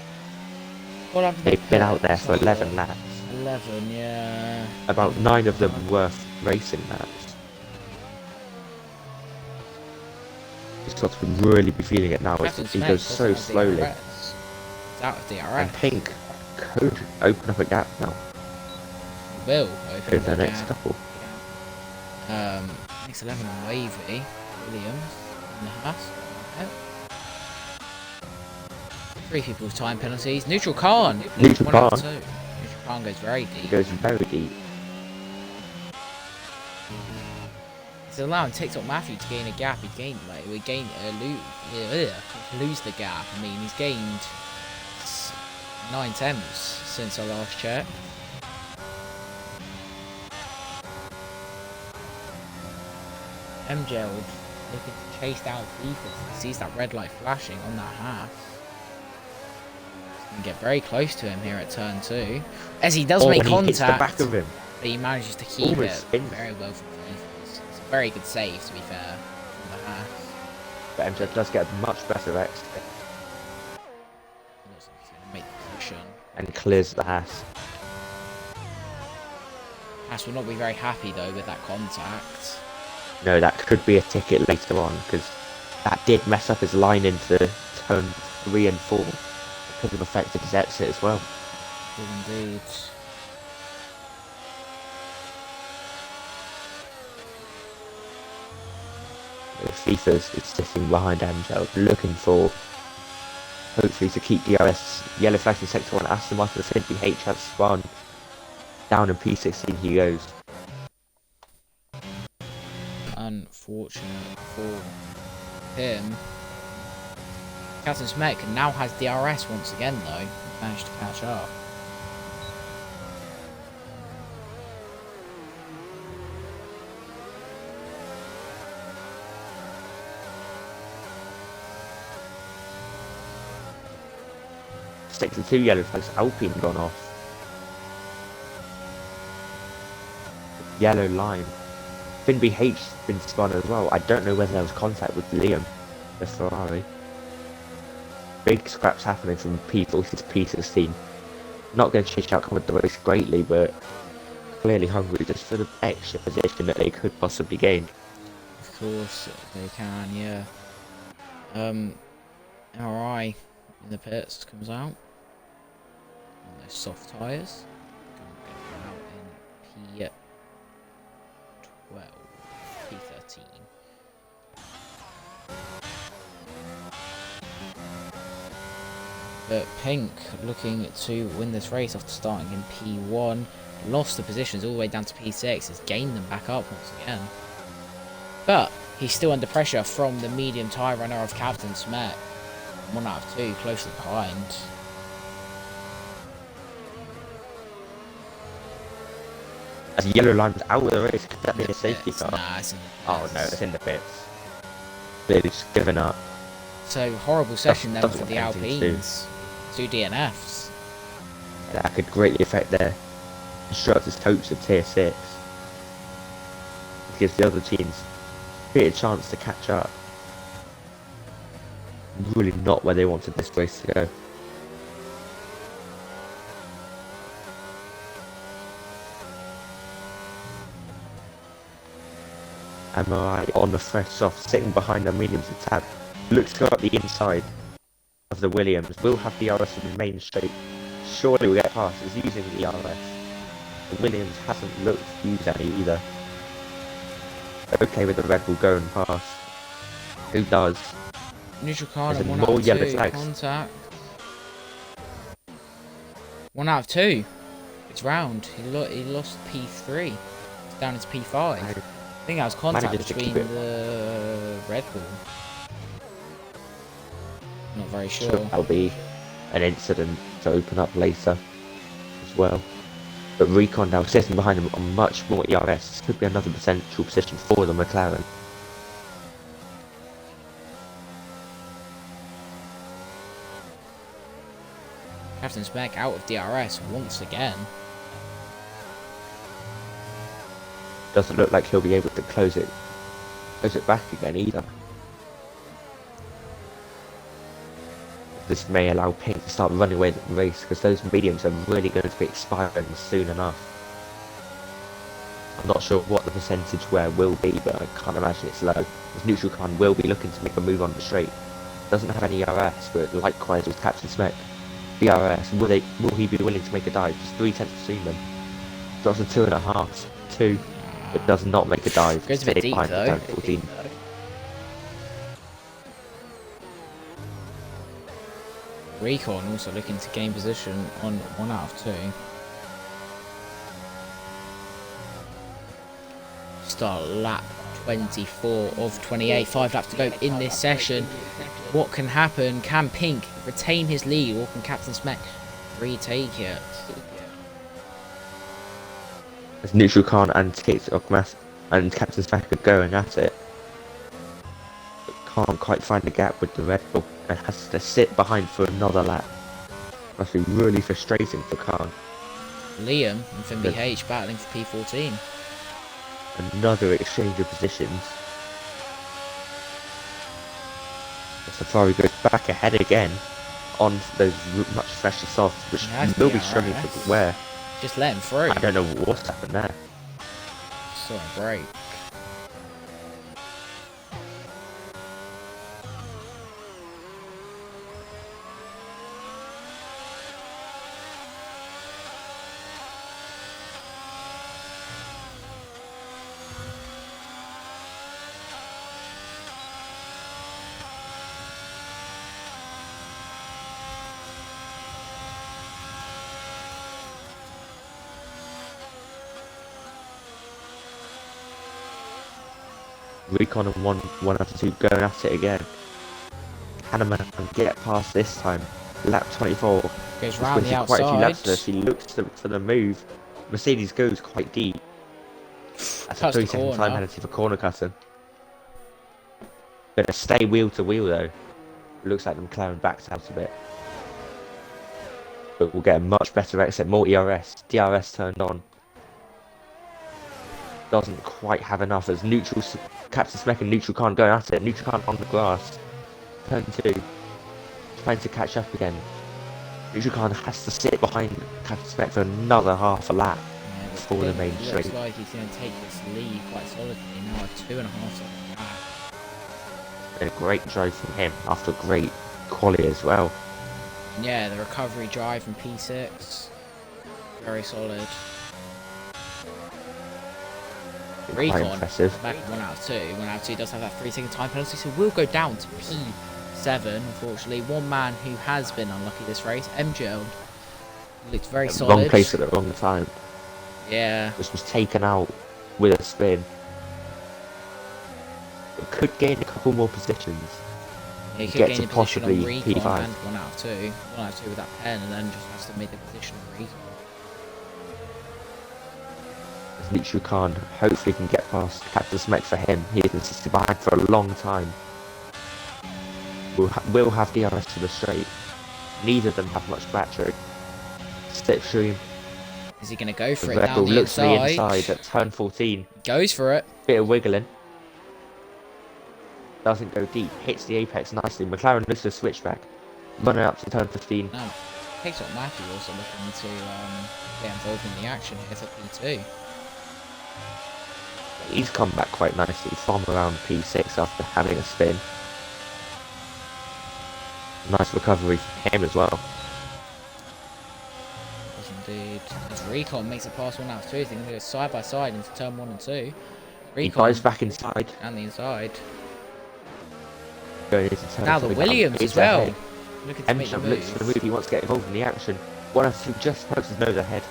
They've been out there for 11 laps. 11, yeah. About 9 of them worth racing laps. He's got to really be feeling it now as he goes so slowly. It's out of DRS. And Pink could open up a gap now. Will open Over the next couple. Next 11 on Wavy. Williams and the Haas. Yep. 3 people's time penalties. Neutral Khan. Neutral Khan. Neutral Khan goes very deep. He goes very deep. It's allowing TikTok Matthew to gain a gap. He gained, like, lose the gap. I mean, he's gained 9 tenths since our last check. MJ looking to chase down Ethan. He sees that red light flashing on that half. And get very close to him here at turn 2. As he does make contact. He hits the back of him. But he manages to keep it very well from It's a very good save, to be fair, from the half. But MJ does get a much better exit. Looks like he's going to make the position. And clears the Haas. Haas will not be very happy, though, with that contact. No, that could be a ticket later on, because that did mess up his line into turn 3 and 4. It could have affected his exit as well. Good indeed. FIFA's is sitting behind Angel, looking for, hopefully, to keep DRS. Yellow flag in sector 1. Aston Martin Findlay H has spun. Down in P16 he goes. Unfortunate for him. Captain Smek now has DRS once again, though. Managed to catch up. Sector 2 yellow flags. Alpine gone off. Yellow line. Finby H been spun as well. I don't know whether there was contact with Liam, the Ferrari. Big scraps happening from P40 to P16. Not going to change the outcome of the race greatly, but clearly hungry just for the extra position that they could possibly gain. Of course they can, yeah. MRI in the pits comes out. On those soft tyres. Out in P12. P13. But Pink looking to win this race after starting in P1. Lost the positions all the way down to P6. Has gained them back up once again. But he's still under pressure from the medium tyre runner of Captain Smek. 1 out of 2, closely behind. As the yellow line's out of the race, could that be a safety It's, car? nah, it's in the Oh pits. no, it's in the pits. They've just given up. So horrible session then doesn't for the look anything to do. Alpines. 2 DNFs. That could greatly affect their constructors' hopes of Tier 6. It gives the other teams a chance to catch up. Really not where they wanted this race to go. MRI on the fresh soft, sitting behind the mediums and tab. Looks to go up the inside of the Williams. Will have the DRS in the main straight. Surely will get past. Is using the DRS. The Williams hasn't looked to use any either. Okay with the Red Bull going past. Who does? Neutral card There's and 1 more out of yellow 2. flags. Contact. 1 out of 2. It's round. He lost P3. It's down into P5. I think that was contact Manages to between keep it. the Red Bull. Not very Sure, sure. that'll be an incident to open up later as well. But Recon now sitting behind them on much more ERS. This could be another potential position for the McLaren. Captain Spec out of DRS once again. Doesn't look like he'll be able to close it back again either. This may allow Pink to start running away the race because those mediums are really going to be expiring soon enough. I'm not sure what the percentage where will be, but I can't imagine it's low. As Neutral Khan will be looking to make a move on the straight. Doesn't have any RS, but likewise with Captain Smek. DRS, will he be willing to make a dive? Just 3/10 between them. Drops to 2.5. 2. But does not make a dive. Goes a bit Stay deep behind though. down 14. Recon also looking to gain position on 1 out of 2. Start lap 24 of 28. 5 laps to go in this session. What can happen? Can Pink retain his lead or can Captain Smek retake it? As Neutral Khan and and Captain Smek are going at it. But can't quite find the gap with the Red Bull and has to sit behind for another lap. Must be really frustrating for Khan. Liam and Finn BH battling for P14. Another exchange of positions. Safari goes back ahead again on those much fresher softs, which will be struggling to wear. Just let him through. I don't know what's happened there. So great. Recon and one after two going at it again. Hanneman can get past this time. Lap 24. Goes round the Quite a few laps outside. there. She looks for the move. Mercedes goes quite deep. That's a Touched the 3-second time corner. penalty for corner cutting. Gonna stay wheel to wheel though. Looks like the McLaren backs out a bit. But we'll get a much better exit, more ERS. DRS turned on. Doesn't quite have enough as Captain Smek and Neutral Khan going at it. Neutral Khan on the grass. Turn 2. Trying to catch up again. Neutral Khan has to sit behind Captain Smek for another half a lap Yeah, before the main straight. looks like he's going to take this lead quite solidly. Now a 2.5 second back. A great drive from him after great quality as well. Yeah, the recovery drive from P6. Very solid. Quite Recon impressive. back 1 out of 2. 1 out of 2 does have that 3-second time penalty, so we'll go down to P7. Unfortunately, one man who has been unlucky this race, MGL, looked very solid. Wrong place at the wrong time. Yeah, This was taken out with a spin. But could gain a couple more positions. he could Get gain to a position on possibly Recon P5. and 1 out of 2. 1 out of 2 with that pen, and then just has to make the position on Recon. Luke Khan hopefully can get past Captain Smek for him. He has been sitting behind for a long time. Will have DRS to the straight. Neither of them have much battery. Slipstream. Is he going to go for it Red down Bull the looks to the inside? inside at turn 14. Goes for it. Bit of wiggling. Doesn't go deep. Hits the apex nicely. McLaren looks to switchback. Running up to turn 15. Now, Pixel Matthew also looking to get involved in the action here for P2. He's come back quite nicely from around P6 after having a spin. Nice recovery from him as well. Yes, indeed. As Recon makes it past 1 out of 2, he's going to go side by side into turn 1 and 2. He dives back inside. And the inside. Going into turn Now the 2. Williams as well. Looking to make the M-Champ looks for the move. move. He wants to get involved in the action. 1 out of 2 just pokes his nose ahead.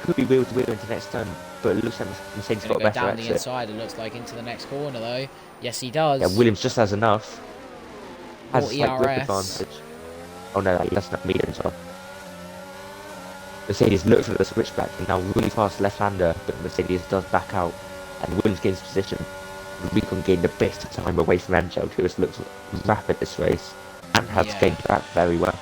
Could be wheel to wheel into next turn, but it looks like Mercedes Gonna got a go better down the exit. inside, it looks like, into the next corner though. Yes, he does. Yeah, Williams just has enough. Has a More slight grip ERS. advantage. Oh no, he doesn't have medium as well. Mercedes looks at the switchback and now really fast left-hander, but Mercedes does back out and Williams gains position. Recon gained a bit of time away from Angel, who has looked rapid this race and has Yeah. gained back very well.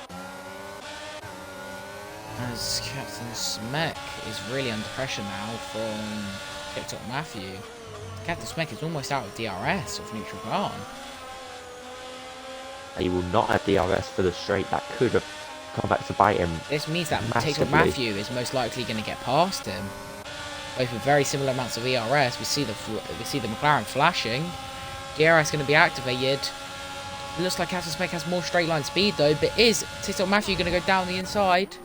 As Captain Smek is really under pressure now from TikTok Matthew. Captain Smek is almost out of DRS of neutral Khan. He will not have DRS for the straight. That could have come back to bite him. This means that TikTok Massively. Matthew is most likely going to get past him. Both with very similar amounts of ERS. We see the McLaren flashing. DRS going to be activated. It looks like Captain Smek has more straight line speed though, but is TikTok Matthew going to go down the inside?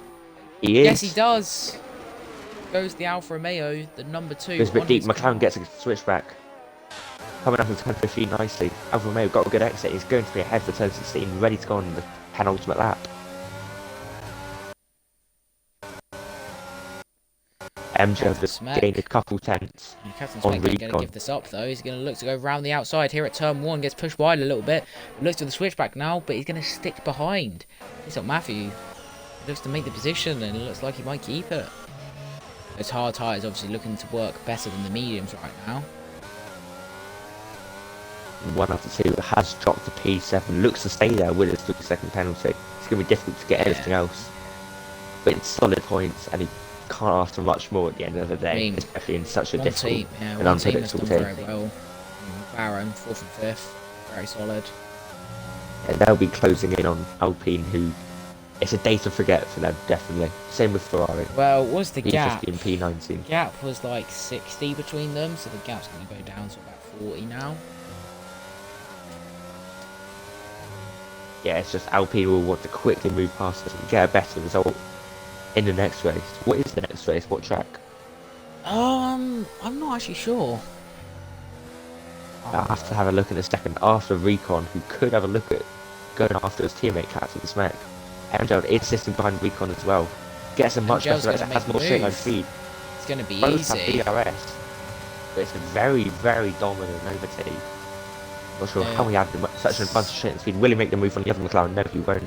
He is. Yes, he does. Goes the Alfa Romeo, the number 2. Goes a bit on deep. his car. McLaren gets a switchback. Coming up in turn 15 nicely. Alfa Romeo got a good exit. He's going to be ahead for turn 16, ready to go on the penultimate lap. MJ has Smek. gained a couple tenths. And Captain on Smek ain't going to recon. give this up though. He's going to look to go round the outside here at turn 1. Gets pushed wide a little bit. Looks to the switchback now, but he's going to stick behind. It's not Matthew. He looks to make the position and it looks like he might keep it. Those hard tyres obviously looking to work better than the mediums right now. 1 out of 2 has dropped to P7. Looks to stay there with his 3-second penalty. It's going to be difficult to get anything else. But it's solid points and he can't ask for much more at the end of the day, I mean, especially in such a One difficult team, yeah, and one team has done unpredictable very team. well. McLaren, 4th and 5th. Very solid. And they'll be closing in on Alpine, who it's a day to forget for them, definitely. Same with Ferrari. Well, what's the gap? P50 and P19. Gap was like 60 between them, so the gap's going to go down to about 40 now. Yeah, it's just Alpine will want to quickly move past us and get a better result in the next race. What is the next race? What track? I'm not actually sure. I'll have to have a look in a second after Recon, who could have a look at going after his teammate Captain Smek. Angel is sitting behind Recon as well. Gets a much Angel's better gonna exit, has make more the straight line move. speed. It's going to be Both easy. have DRS, but it's a very, very dominant overtake. Not sure how he had such an advantage straight line speed. Will he make the move on the other McLaren? No, he won't.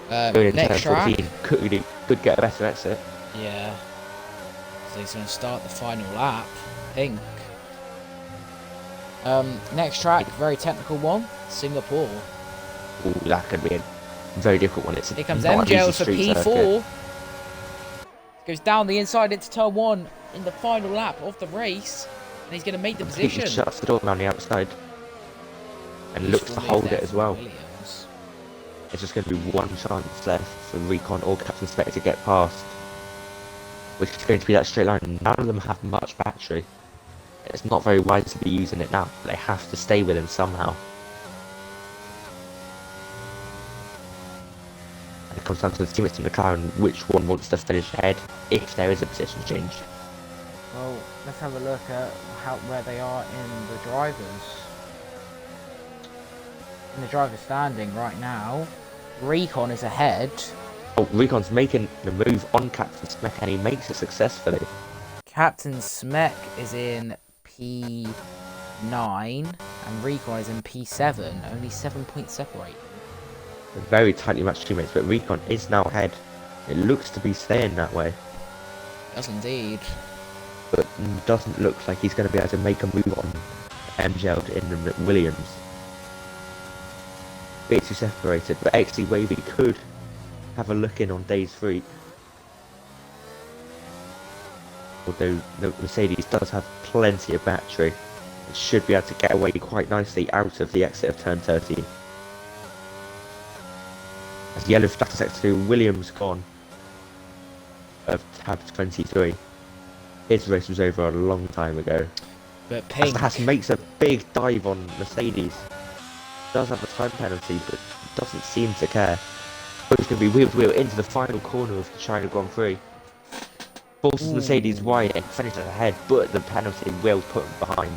Going into turn Next track. 14, could get a better exit. Yeah. So he's going to start the final lap, I think. Next track, very technical one, Singapore. Ooh, that could be a very difficult one. It's Here comes not an MJ easy for street circuit. P4. Goes down the inside into turn 1 in the final lap of the race. And he's going to make the Completely position. shuts the door around the outside and looks to Fully hold there it as for well. Williams. It's just going to be one chance left for Recon or Captain Spec to get past, which is going to be that straight line. None of them have much battery. It's not very wise to be using it now. They have to stay with him somehow. And it comes down to the teammates in the car and which one wants to finish ahead if there is a position change. Well, let's have a look at where they are in the drivers. In the driver's standing right now, Recon is ahead. Oh, Recon's making the move on Captain Smek and he makes it successfully. Captain Smek is in P9 and Recon is in P7. Only 7 points separate. They're very tightly matched teammates, but Recon is now ahead. It looks to be staying that way. Yes, indeed. but doesn't look like he's going to be able to make a move on MGL in the Williams. Bit too separated, but XC Wavy could have a look in on Days Freak. Although the Mercedes does have plenty of battery, it should be able to get away quite nicely out of the exit of turn 13. As yellow flags sector 2, Williams gone of tab 23. His race was over a long time ago. But Pink... Haas makes a big dive on Mercedes. Does have a time penalty, but doesn't seem to care. He's going to be wheel to wheel into the final corner of the China Grand Prix. Forces Mercedes wide and finishes ahead, but the penalty will put him behind.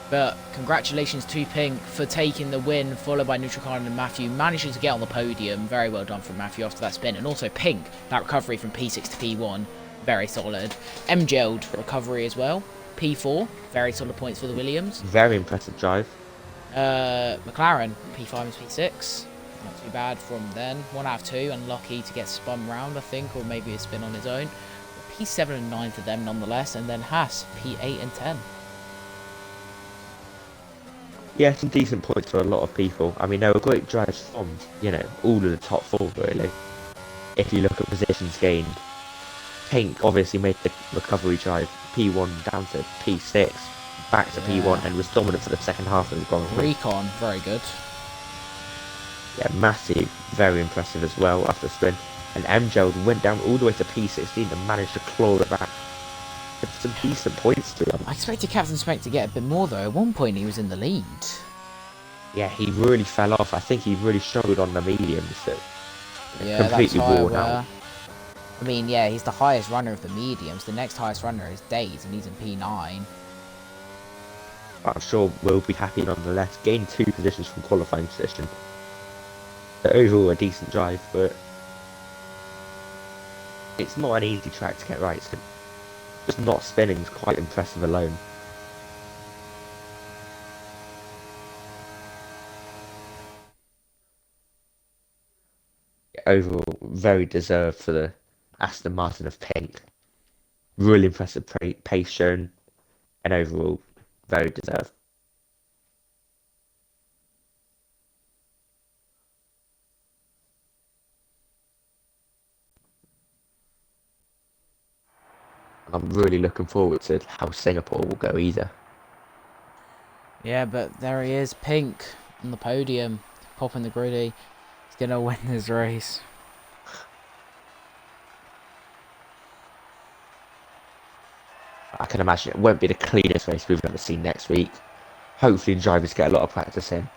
But congratulations to Pink for taking the win, followed by Neutral Khan and Matthew, managing to get on the podium. Very well done from Matthew after that spin. And also Pink, that recovery from P6 to P1, very solid. MGL'd recovery as well. P4, very solid points for the Williams. Very impressive drive. McLaren, P5 and P6. Not too bad from then. 1 out of 2, unlucky to get spun round, I think, or maybe a spin on his own. But P7 and 9 for them nonetheless, and then Haas, P8 and 10. Yeah, some decent points for a lot of people. I mean, they were great drives from, all of the top 4, really. If you look at positions gained, Pink obviously made the recovery drive P1 down to P6, back to P1, and was dominant for the second half of the Grand Prix. Recon, very good. Yeah, Matthew, very impressive as well after the spin. And MGL went down all the way to P16 and managed to claw it back. Some decent points to him. I expected Captain Spec to get a bit more though. At one point he was in the lead. Yeah, he really fell off. I think he really struggled on the mediums that that's completely worn out. I mean, yeah, he's the highest runner of the mediums. The next highest runner is Days, and he's in P9. But I'm sure we'll be happy nonetheless. Gained 2 positions from qualifying position. So overall a decent drive, but it's not an easy track to get right. So just not spinning is quite impressive alone. Overall, very deserved for the Aston Martin of Pink. Really impressive pace shown, and overall, very deserved. I'm really looking forward to how Singapore will go either. Yeah, but there he is, Pink, on the podium, popping the griddy. He's going to win this race. I can imagine it won't be the cleanest race we've ever seen next week. Hopefully the drivers get a lot of practice in.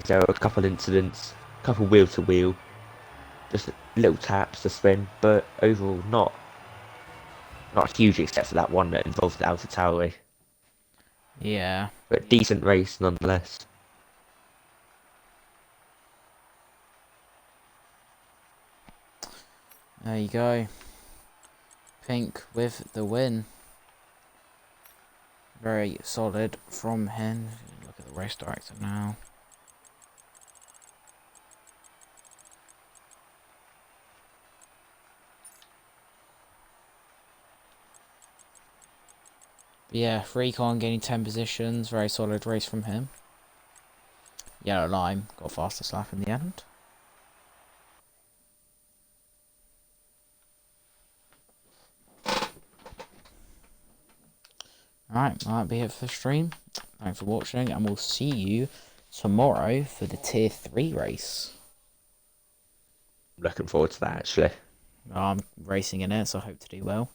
There are a couple incidents, a couple wheel to wheel, just little taps to spin, but overall not huge except for that one that involved the AlphaTauri. Yeah. But decent race nonetheless. There you go. Pink with the win. Very solid from him. Look at the race director now. Yeah, Recon gaining 10 positions. Very solid race from him. Yellow Lime got fastest lap in the end. Alright, that'll be it for the stream. Thanks for watching, and we'll see you tomorrow for the Tier 3 race. I'm looking forward to that, actually. I'm racing in it, so I hope to do well.